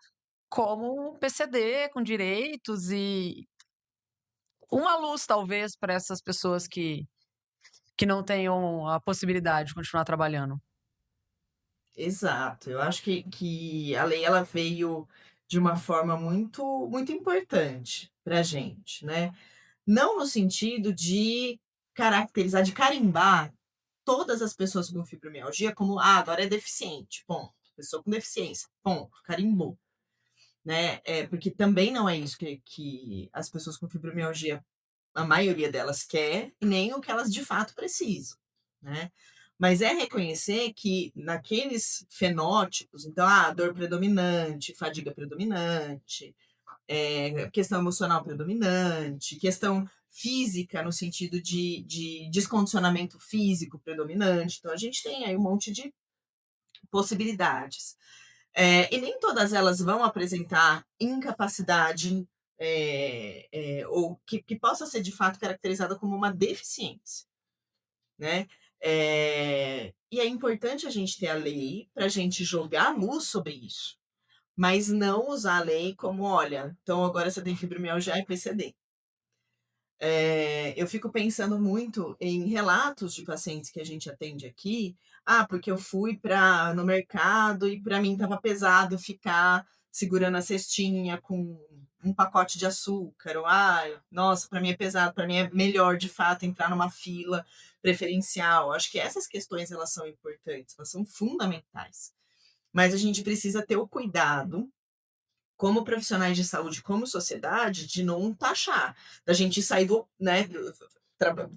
como um PCD com direitos e uma luz, talvez, para essas pessoas que não tenham a possibilidade de continuar trabalhando. Exato. Eu acho que a lei ela veio de uma forma muito muito importante para a gente, né? Não no sentido de caracterizar, de carimbar todas as pessoas com fibromialgia como, agora é deficiente, ponto. Pessoa com deficiência, ponto, carimbou. Né? Porque também não é isso que as pessoas com fibromialgia, a maioria delas quer, e nem o que elas de fato precisam, né? Mas é reconhecer que naqueles fenótipos, então, dor predominante, fadiga predominante, questão emocional predominante, questão física, no sentido de descondicionamento físico predominante. Então, a gente tem aí um monte de possibilidades. E nem todas elas vão apresentar incapacidade ou que possa ser de fato caracterizada como uma deficiência, né? E é importante a gente ter a lei para a gente jogar a luz sobre isso, mas não usar a lei como, olha, então agora você tem fibromialgia e PCD. Eu fico pensando muito em relatos de pacientes que a gente atende aqui. Porque eu fui no mercado e para mim estava pesado ficar segurando a cestinha com um pacote de açúcar. Ou, nossa, para mim é pesado, para mim é melhor de fato entrar numa fila preferencial. Acho que essas questões elas são importantes, elas são fundamentais. Mas a gente precisa ter o cuidado como profissionais de saúde, como sociedade, de não taxar, da gente sair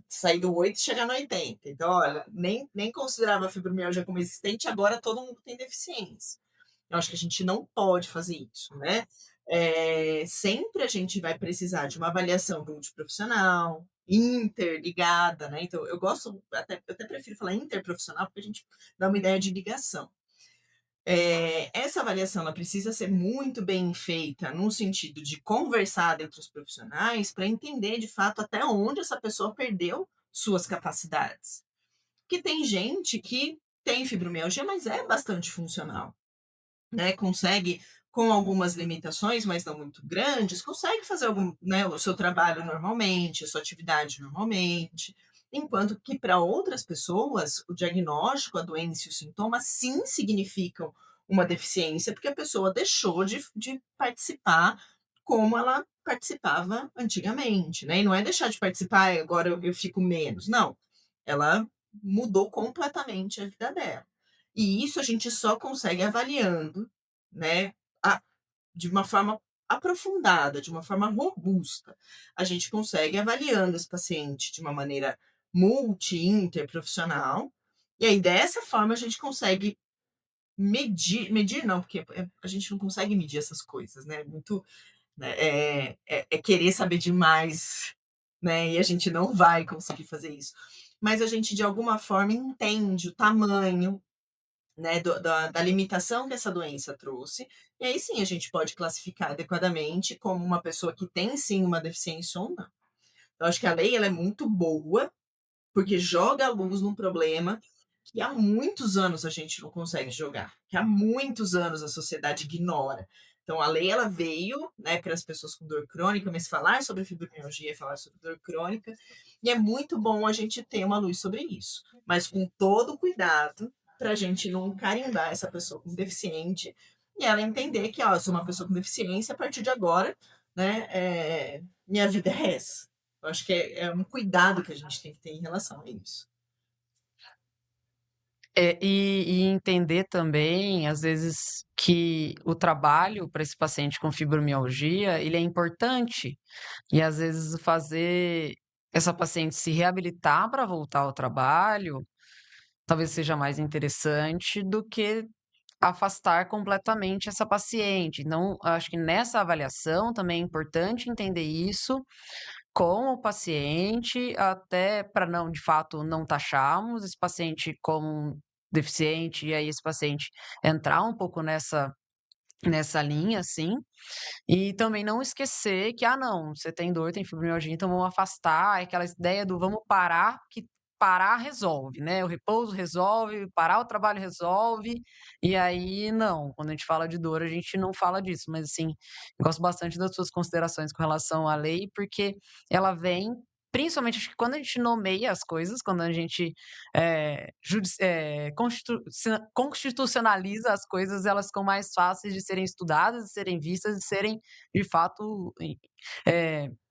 sair do 8 e chegar no 80. Então, olha, nem considerava a fibromialgia como existente, agora todo mundo tem deficiência. Eu acho que a gente não pode fazer isso, né? Sempre a gente vai precisar de uma avaliação multiprofissional, interligada, né? Então, eu até prefiro falar interprofissional, porque a gente dá uma ideia de ligação. Essa avaliação ela precisa ser muito bem feita no sentido de conversar entre os profissionais para entender de fato até onde essa pessoa perdeu suas capacidades. Porque tem gente que tem fibromialgia, mas é bastante funcional, né? Consegue, com algumas limitações, mas não muito grandes, consegue fazer o seu trabalho normalmente, a sua atividade normalmente. Enquanto que para outras pessoas, o diagnóstico, a doença e os sintomas sim significam uma deficiência, porque a pessoa deixou de participar como ela participava antigamente, né? E não é deixar de participar, agora eu fico menos. Não, ela mudou completamente a vida dela. E isso a gente só consegue avaliando, né, de uma forma aprofundada, de uma forma robusta. A gente consegue avaliando esse paciente de uma maneira interprofissional, e aí dessa forma a gente consegue medir não, porque a gente não consegue medir essas coisas, né? Muito, né, é querer saber demais, né? E a gente não vai conseguir fazer isso. Mas a gente, de alguma forma, entende o tamanho, né, da limitação que essa doença trouxe, e aí sim a gente pode classificar adequadamente como uma pessoa que tem sim uma deficiência ou não. Eu acho que a lei ela é muito boa, porque joga a luz num problema que há muitos anos a gente não consegue jogar, que há muitos anos a sociedade ignora. Então a lei ela veio, né, para as pessoas com dor crônica, mas falar sobre fibromialgia, falar sobre dor crônica, e é muito bom a gente ter uma luz sobre isso, mas com todo cuidado para a gente não carimbar essa pessoa com deficiente e ela entender que, eu sou uma pessoa com deficiência, a partir de agora, né, minha vida é essa. Eu acho que é um cuidado que a gente tem que ter em relação a isso. E entender também, às vezes, que o trabalho para esse paciente com fibromialgia, ele é importante. E, às vezes, fazer essa paciente se reabilitar para voltar ao trabalho, talvez seja mais interessante do que afastar completamente essa paciente. Então, acho que nessa avaliação também é importante entender isso com o paciente, até para não, de fato, não taxarmos esse paciente como um deficiente, e aí esse paciente entrar um pouco nessa linha, assim, e também não esquecer que, não, você tem dor, tem fibromialgia, então vamos afastar, aquela ideia do vamos parar, que parar resolve, né? O repouso resolve, parar o trabalho resolve, e aí não, quando a gente fala de dor, a gente não fala disso, mas assim, eu gosto bastante das suas considerações com relação à lei, porque ela vem, principalmente, acho que quando a gente nomeia as coisas, quando a gente constitucionaliza as coisas, elas ficam mais fáceis de serem estudadas, de serem vistas, de serem, de fato,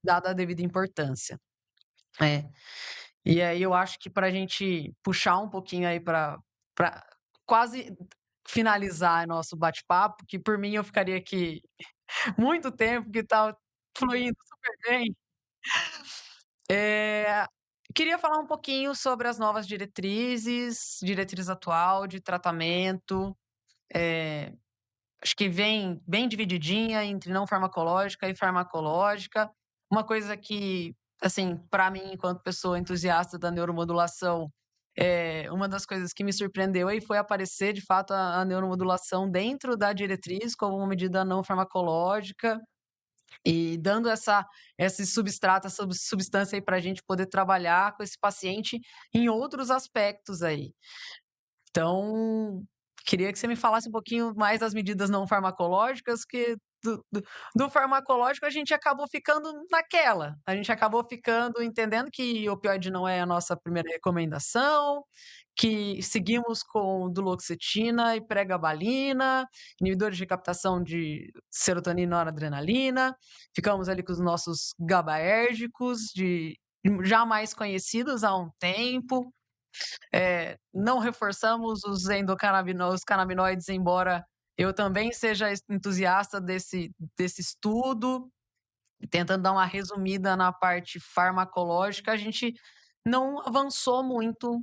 dada a devida importância. E aí eu acho que para a gente puxar um pouquinho aí para quase finalizar nosso bate-papo, que por mim eu ficaria aqui muito tempo, que tá fluindo super bem. Queria falar um pouquinho sobre as novas diretriz atual de tratamento. Acho que vem bem divididinha entre não farmacológica e farmacológica. Uma coisa que assim, para mim, enquanto pessoa entusiasta da neuromodulação, uma das coisas que me surpreendeu aí foi aparecer, de fato, a neuromodulação dentro da diretriz como uma medida não farmacológica e dando esse substrato, essa substância aí para a gente poder trabalhar com esse paciente em outros aspectos aí. Então, queria que você me falasse um pouquinho mais das medidas não farmacológicas, que do farmacológico a gente acabou ficando naquela. A gente acabou ficando entendendo que opioide não é a nossa primeira recomendação, que seguimos com duloxetina e pregabalina, inibidores de captação de serotonina e noradrenalina, ficamos ali com os nossos GABAérgicos já mais conhecidos há um tempo. Não reforçamos os canabinoides, embora eu também seja entusiasta desse estudo, tentando dar uma resumida na parte farmacológica, a gente não avançou muito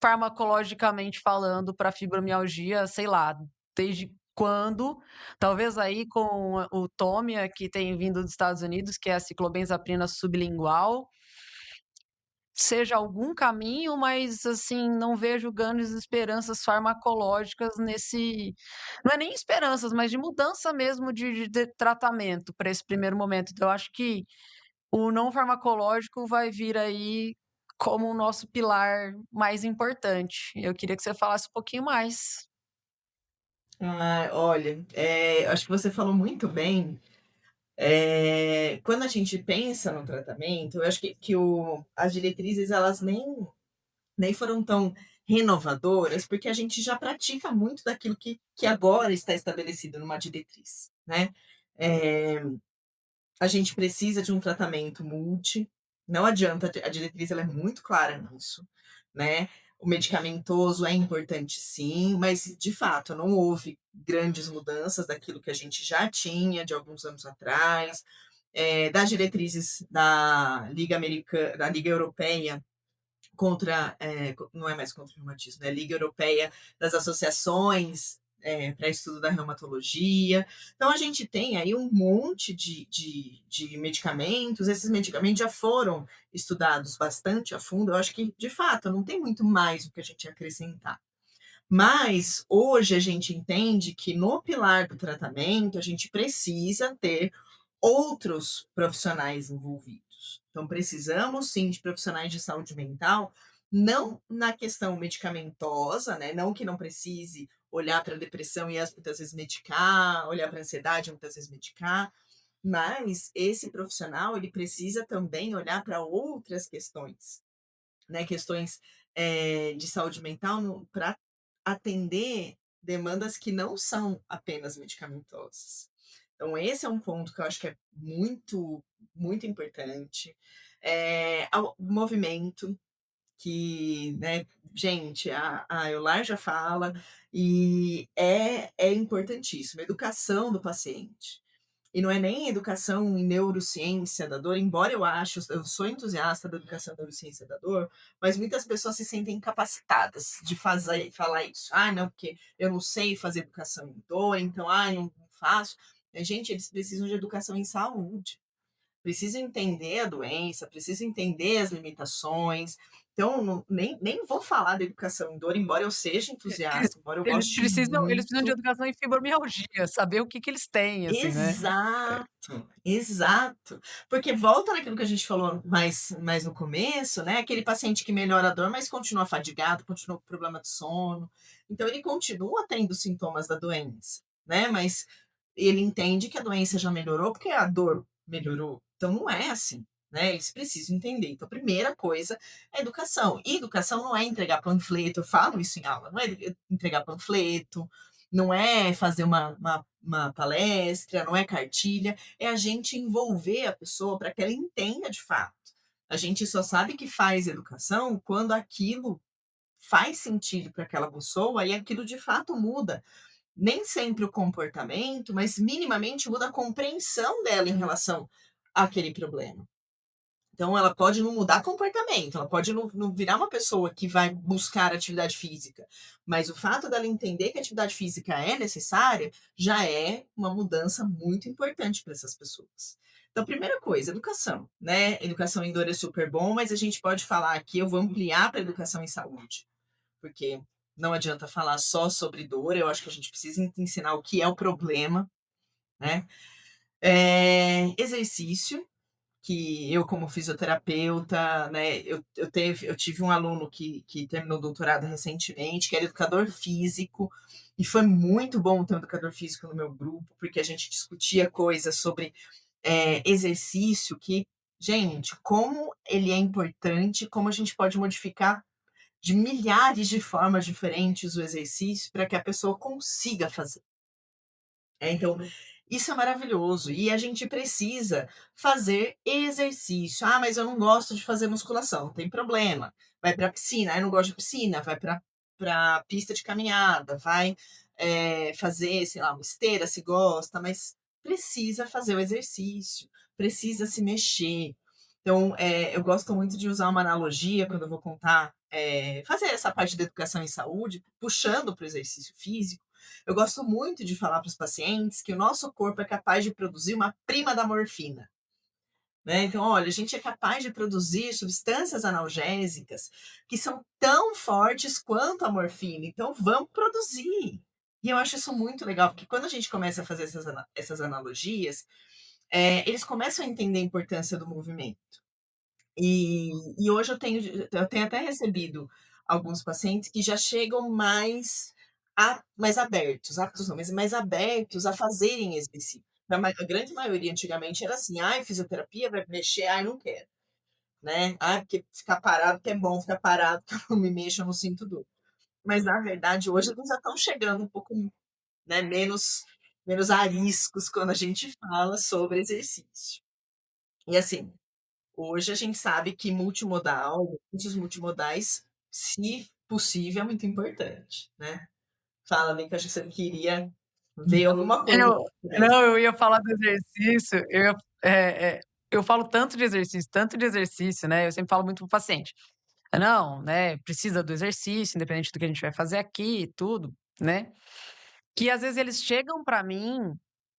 farmacologicamente falando para fibromialgia, sei lá, desde quando, talvez aí com o Tomia, que tem vindo dos Estados Unidos, que é a ciclobenzaprina sublingual, seja algum caminho, mas, assim, não vejo grandes esperanças farmacológicas não é nem esperanças, mas de mudança mesmo de tratamento para esse primeiro momento. Então eu acho que o não farmacológico vai vir aí como o nosso pilar mais importante. Eu queria que você falasse um pouquinho mais. Olha, acho que você falou muito bem. Quando a gente pensa no tratamento, eu acho que as diretrizes elas nem foram tão renovadoras, porque a gente já pratica muito daquilo que agora está estabelecido numa diretriz, né? É, a gente precisa de um tratamento multi, não adianta, a diretriz ela é muito clara nisso, né? O medicamentoso é importante sim, mas de fato não houve grandes mudanças daquilo que a gente já tinha de alguns anos atrás, das diretrizes da Liga Americana, da Liga Europeia contra, não é mais contra o reumatismo, é a Liga Europeia das Associações para Estudo da Reumatologia. Então, a gente tem aí um monte de medicamentos, esses medicamentos já foram estudados bastante a fundo, eu acho que, de fato, não tem muito mais o que a gente acrescentar. Mas, hoje, a gente entende que no pilar do tratamento, a gente precisa ter outros profissionais envolvidos. Então, precisamos sim de profissionais de saúde mental, não na questão medicamentosa, né? Não que não precise olhar para a depressão e muitas vezes medicar, olhar para a ansiedade e muitas vezes medicar, mas esse profissional ele precisa também olhar para outras questões, né? Questões de saúde mental para atender demandas que não são apenas medicamentosas. Então, esse é um ponto que eu acho que é muito, muito importante. O movimento, que, né, gente, a Eular já fala, e é importantíssimo. Educação do paciente. E não é nem educação em neurociência da dor, embora eu sou entusiasta da educação em neurociência da dor, mas muitas pessoas se sentem incapacitadas de falar isso. Não, porque eu não sei fazer educação em dor, então, não faço. Gente, eles precisam de educação em saúde. Precisam entender a doença, precisam entender as limitações. Então, nem vou falar da educação em dor, embora eu seja entusiasta, embora eu Eles goste precisam de muito. educação em fibromialgia, saber o que eles têm, assim, né. Exato, exato. Porque volta naquilo que a gente falou mais no começo, né, aquele paciente que melhora a dor, mas continua fadigado, continua com problema de sono. Então ele continua tendo sintomas da doença, né, mas ele entende que a doença já melhorou, porque a dor melhorou. Então não é assim, né, eles precisam entender. Então a primeira coisa é educação. E educação não é entregar panfleto, eu falo isso em aula, não é entregar panfleto, não é fazer uma palestra, não é cartilha, é a gente envolver a pessoa para que ela entenda de fato. A gente só sabe que faz educação quando aquilo faz sentido para aquela pessoa e aquilo de fato muda. Nem sempre o comportamento, mas minimamente muda a compreensão dela em relação àquele problema. Então, ela pode não mudar comportamento, ela pode não virar uma pessoa que vai buscar atividade física, mas o fato dela entender que a atividade física é necessária, já é uma mudança muito importante para essas pessoas. Então, primeira coisa, educação, né? Educação em dor é super bom, mas a gente pode falar aqui, eu vou ampliar para educação em saúde, porque não adianta falar só sobre dor, eu acho que a gente precisa ensinar o que é o problema, né? Exercício, que eu como fisioterapeuta, né, eu tive um aluno que terminou o doutorado recentemente, que era educador físico, e foi muito bom ter um educador físico no meu grupo, porque a gente discutia coisas sobre exercício, que, gente, como ele é importante, como a gente pode modificar de milhares de formas diferentes o exercício para que a pessoa consiga fazer. Então, isso é maravilhoso. E a gente precisa fazer exercício. Ah, mas eu não gosto de fazer musculação. Não tem problema. Vai para a piscina. Ah, eu não gosto de piscina. Vai para pista de caminhada. Vai fazer, sei lá, uma esteira se gosta. Mas precisa fazer o exercício. Precisa se mexer. Então, eu gosto muito de usar uma analogia quando eu vou contar, fazer essa parte da educação em saúde, puxando para o exercício físico. Eu gosto muito de falar para os pacientes que o nosso corpo é capaz de produzir uma prima da morfina, né? Então, olha, a gente é capaz de produzir substâncias analgésicas que são tão fortes quanto a morfina. Então, vamos produzir. E eu acho isso muito legal, porque quando a gente começa a fazer essas analogias, eles começam a entender a importância do movimento. E hoje eu tenho até recebido alguns pacientes que já chegam mais abertos, aptos não, mas mais abertos a fazerem exercício. A grande maioria antigamente era assim: "Ai, fisioterapia, vai mexer? Ai, não quero", né. "Ai, porque ficar parado que é bom ficar parado, que eu não me mexo, eu não sinto dor". Mas na verdade hoje eles já estão chegando um pouco, né, menos ariscos quando a gente fala sobre exercício. E assim, hoje a gente sabe que recursos multimodais, se possível, é muito importante, né. Fala, amiga, que eu acho que você queria ver alguma coisa Eu não, eu ia falar do exercício, eu falo tanto de exercício, né, eu sempre falo muito para o paciente: "Não, né, precisa do exercício, independente do que a gente vai fazer aqui e tudo", né, que às vezes eles chegam para mim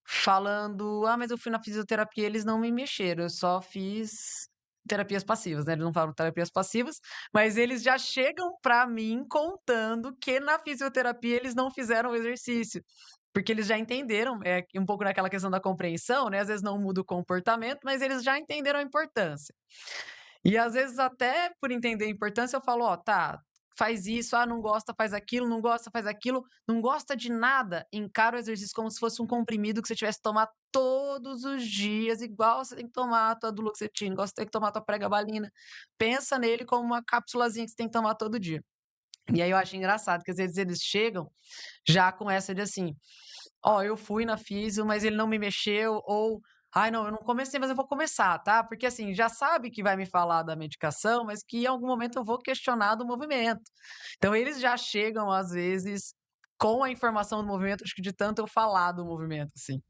falando: "Ah, mas eu fui na fisioterapia, eles não me mexeram, eu só fiz terapias passivas", né, eles não falam terapias passivas, mas eles já chegam para mim contando que na fisioterapia eles não fizeram o exercício. Porque eles já entenderam, um pouco naquela questão da compreensão, né, às vezes não muda o comportamento, mas eles já entenderam a importância. E às vezes até por entender a importância eu falo: "Ó, tá, faz isso, ah, não gosta, faz aquilo, não gosta, faz aquilo, não gosta de nada, encara o exercício como se fosse um comprimido que você tivesse que tomar todos os dias, igual você tem que tomar a tua duloxetina, igual você tem que tomar a tua pregabalina. Pensa nele como uma cápsulazinha que você tem que tomar todo dia". E aí eu acho engraçado que às vezes eles chegam já com essa de assim: "Ó, eu fui na fisio, mas ele não me mexeu", ou "Ai, não, eu não comecei, mas eu vou começar, tá?". Porque, assim, já sabe que vai me falar da medicação, mas que em algum momento eu vou questionar do movimento. Então eles já chegam, às vezes, com a informação do movimento, acho que de tanto eu falar do movimento, assim.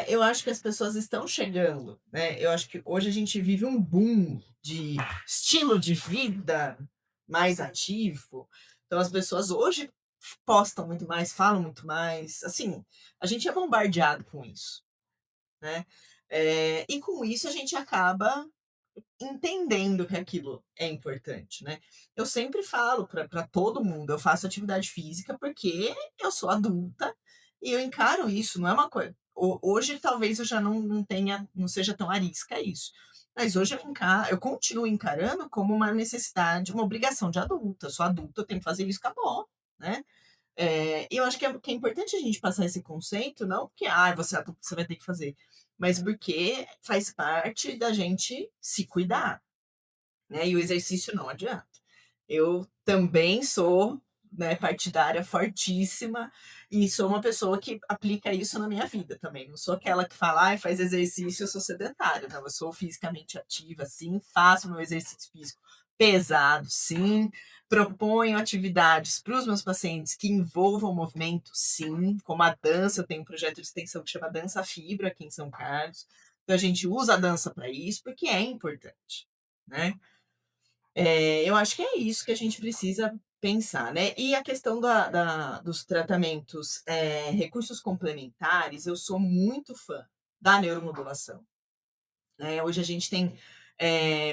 Eu acho que as pessoas estão chegando, né, eu acho que hoje a gente vive um boom de estilo de vida mais ativo, então as pessoas hoje postam muito mais, falam muito mais, assim, a gente é bombardeado com isso, né, e com isso a gente acaba entendendo que aquilo é importante, né. Eu sempre falo para todo mundo, eu faço atividade física porque eu sou adulta e eu encaro isso, não é uma coisa hoje talvez eu já não seja tão arisca a isso, mas hoje eu continuo encarando como uma necessidade, uma obrigação de adulta, eu sou adulta, eu tenho que fazer isso, acabou, né. E eu acho que é importante a gente passar esse conceito, não porque: "Ai, você é adulto, você vai ter que fazer", mas porque faz parte da gente se cuidar, né, e o exercício não adianta. Eu também sou, né, partidária fortíssima e sou uma pessoa que aplica isso na minha vida também. Não sou aquela que fala: "Ai, faz exercício, eu sou sedentária". Não, eu sou fisicamente ativa, sim, faço meu exercício físico pesado, sim, proponho atividades para os meus pacientes que envolvam movimento, sim, como a dança. Eu tenho um projeto de extensão que chama Dança Fibra aqui em São Carlos. Então a gente usa a dança para isso, porque é importante, né? Eu acho que é isso que a gente precisa pensar, né? E a questão dos tratamentos, recursos complementares, eu sou muito fã da neuromodulação, né? Hoje a gente tem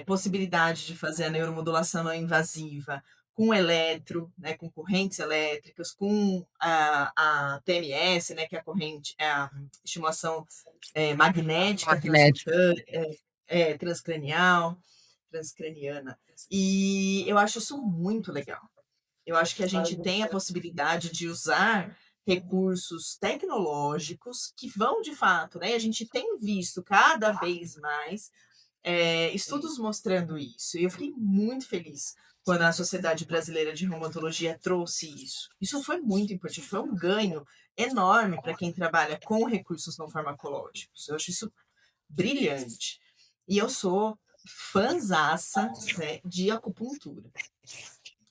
possibilidade de fazer a neuromodulação não invasiva com eletro, né, com correntes elétricas, com a TMS, né, que é a estimulação magnética Magnético. transcranial, transcraniana. E eu acho isso muito legal. Eu acho que a gente tem a possibilidade de usar recursos tecnológicos que vão de fato, né? A gente tem visto cada vez mais estudos mostrando isso. E eu fiquei muito feliz quando a Sociedade Brasileira de Reumatologia trouxe isso. Isso foi muito importante, foi um ganho enorme para quem trabalha com recursos não farmacológicos. Eu acho isso brilhante. E eu sou fãzaça, né, de acupuntura.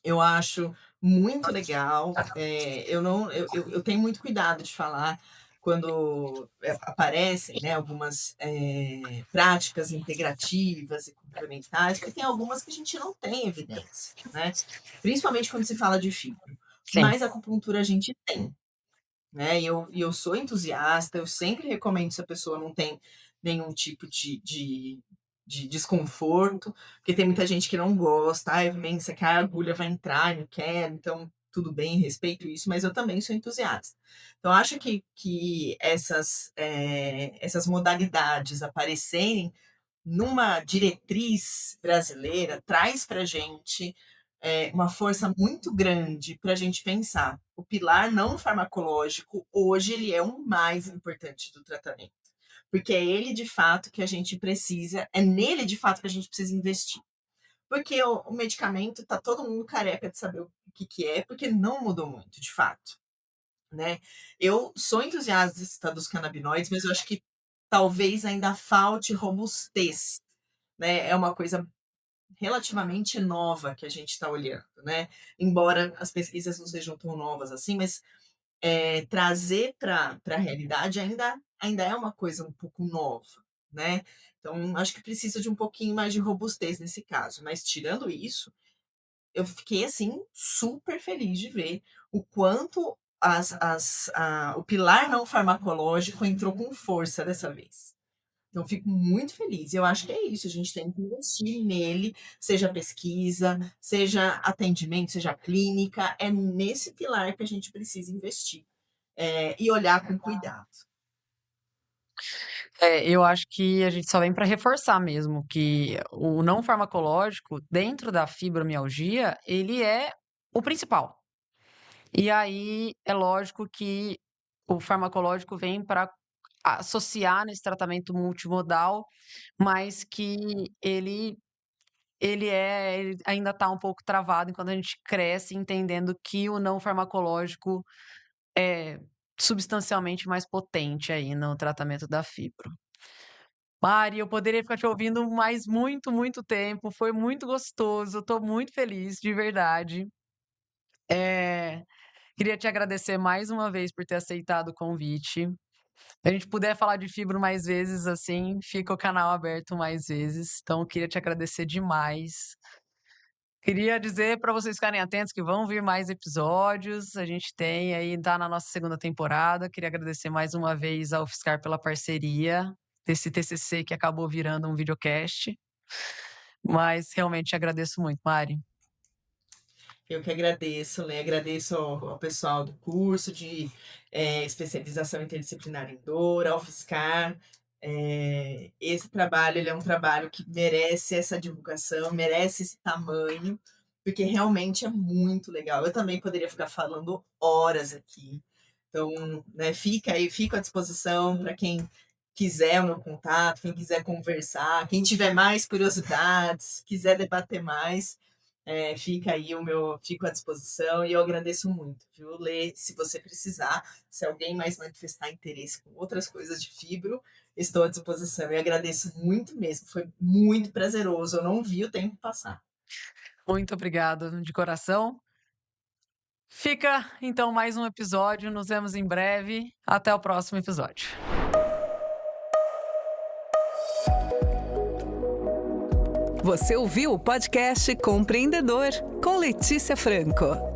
Eu acho muito legal. Eu tenho muito cuidado de falar quando aparecem, né, algumas práticas integrativas e complementares, porque tem algumas que a gente não tem evidência, né? Principalmente quando se fala de fibro. Sim. Mas a acupuntura a gente tem, né? E eu sou entusiasta, eu sempre recomendo se a pessoa não tem nenhum tipo de desconforto, porque tem muita gente que não gosta, ai, pensa que a agulha vai entrar, não quero, então tudo bem, respeito isso, mas eu também sou entusiasta. Então, acho que essas modalidades aparecerem numa diretriz brasileira traz para a gente uma força muito grande para a gente pensar. O pilar não farmacológico, hoje, ele é o mais importante do tratamento. Porque é ele, de fato, que a gente precisa, é nele, de fato, que a gente precisa investir. Porque o medicamento, tá todo mundo careca de saber o que é, porque não mudou muito, de fato, né? Eu sou entusiasta dos canabinoides, mas eu acho que talvez ainda falte robustez, né? É uma coisa relativamente nova que a gente está olhando, né? Embora as pesquisas não sejam tão novas assim, mas trazer para a realidade ainda é uma coisa um pouco nova, né? Então, acho que precisa de um pouquinho mais de robustez nesse caso. Mas, tirando isso, eu fiquei, assim, super feliz de ver o quanto o pilar não farmacológico entrou com força dessa vez. Então, fico muito feliz. Eu acho que é isso, a gente tem que investir nele, seja pesquisa, seja atendimento, seja clínica, é nesse pilar que a gente precisa investir e olhar com cuidado. Eu acho que a gente só vem para reforçar mesmo que o não farmacológico, dentro da fibromialgia, ele é o principal. E aí é lógico que o farmacológico vem para associar nesse tratamento multimodal, mas que ele ainda está um pouco travado enquanto a gente cresce entendendo que o não farmacológico é substancialmente mais potente aí no tratamento da fibro. Mari, eu poderia ficar te ouvindo mais muito, muito tempo. Foi muito gostoso. Estou muito feliz, de verdade. Queria te agradecer mais uma vez por ter aceitado o convite. Se a gente puder falar de fibro mais vezes, assim, fica o canal aberto mais vezes. Então, queria te agradecer demais. Queria dizer para vocês ficarem atentos que vão vir mais episódios. A gente tem aí, tá na nossa segunda temporada. Queria agradecer mais uma vez ao UFSCar pela parceria desse TCC que acabou virando um videocast. Mas realmente agradeço muito, Mari. Eu que agradeço, né? Agradeço ao pessoal do curso de especialização interdisciplinar em dor, ao UFSCar. Esse trabalho, ele é um trabalho que merece essa divulgação, merece esse tamanho, porque realmente é muito legal. Eu também poderia ficar falando horas aqui. Então, né, fico à disposição para quem quiser o meu contato, quem quiser conversar, quem tiver mais curiosidades, quiser debater mais, fico à disposição e eu agradeço muito, viu, Lê? Se você precisar, se alguém mais manifestar interesse com outras coisas de fibro, estou à disposição e agradeço muito mesmo. Foi muito prazeroso, eu não vi o tempo passar. Muito obrigado de coração. Fica então mais um episódio. Nos vemos em breve. Até o próximo episódio. Você ouviu o podcast Compreendedor com Letícia Franco.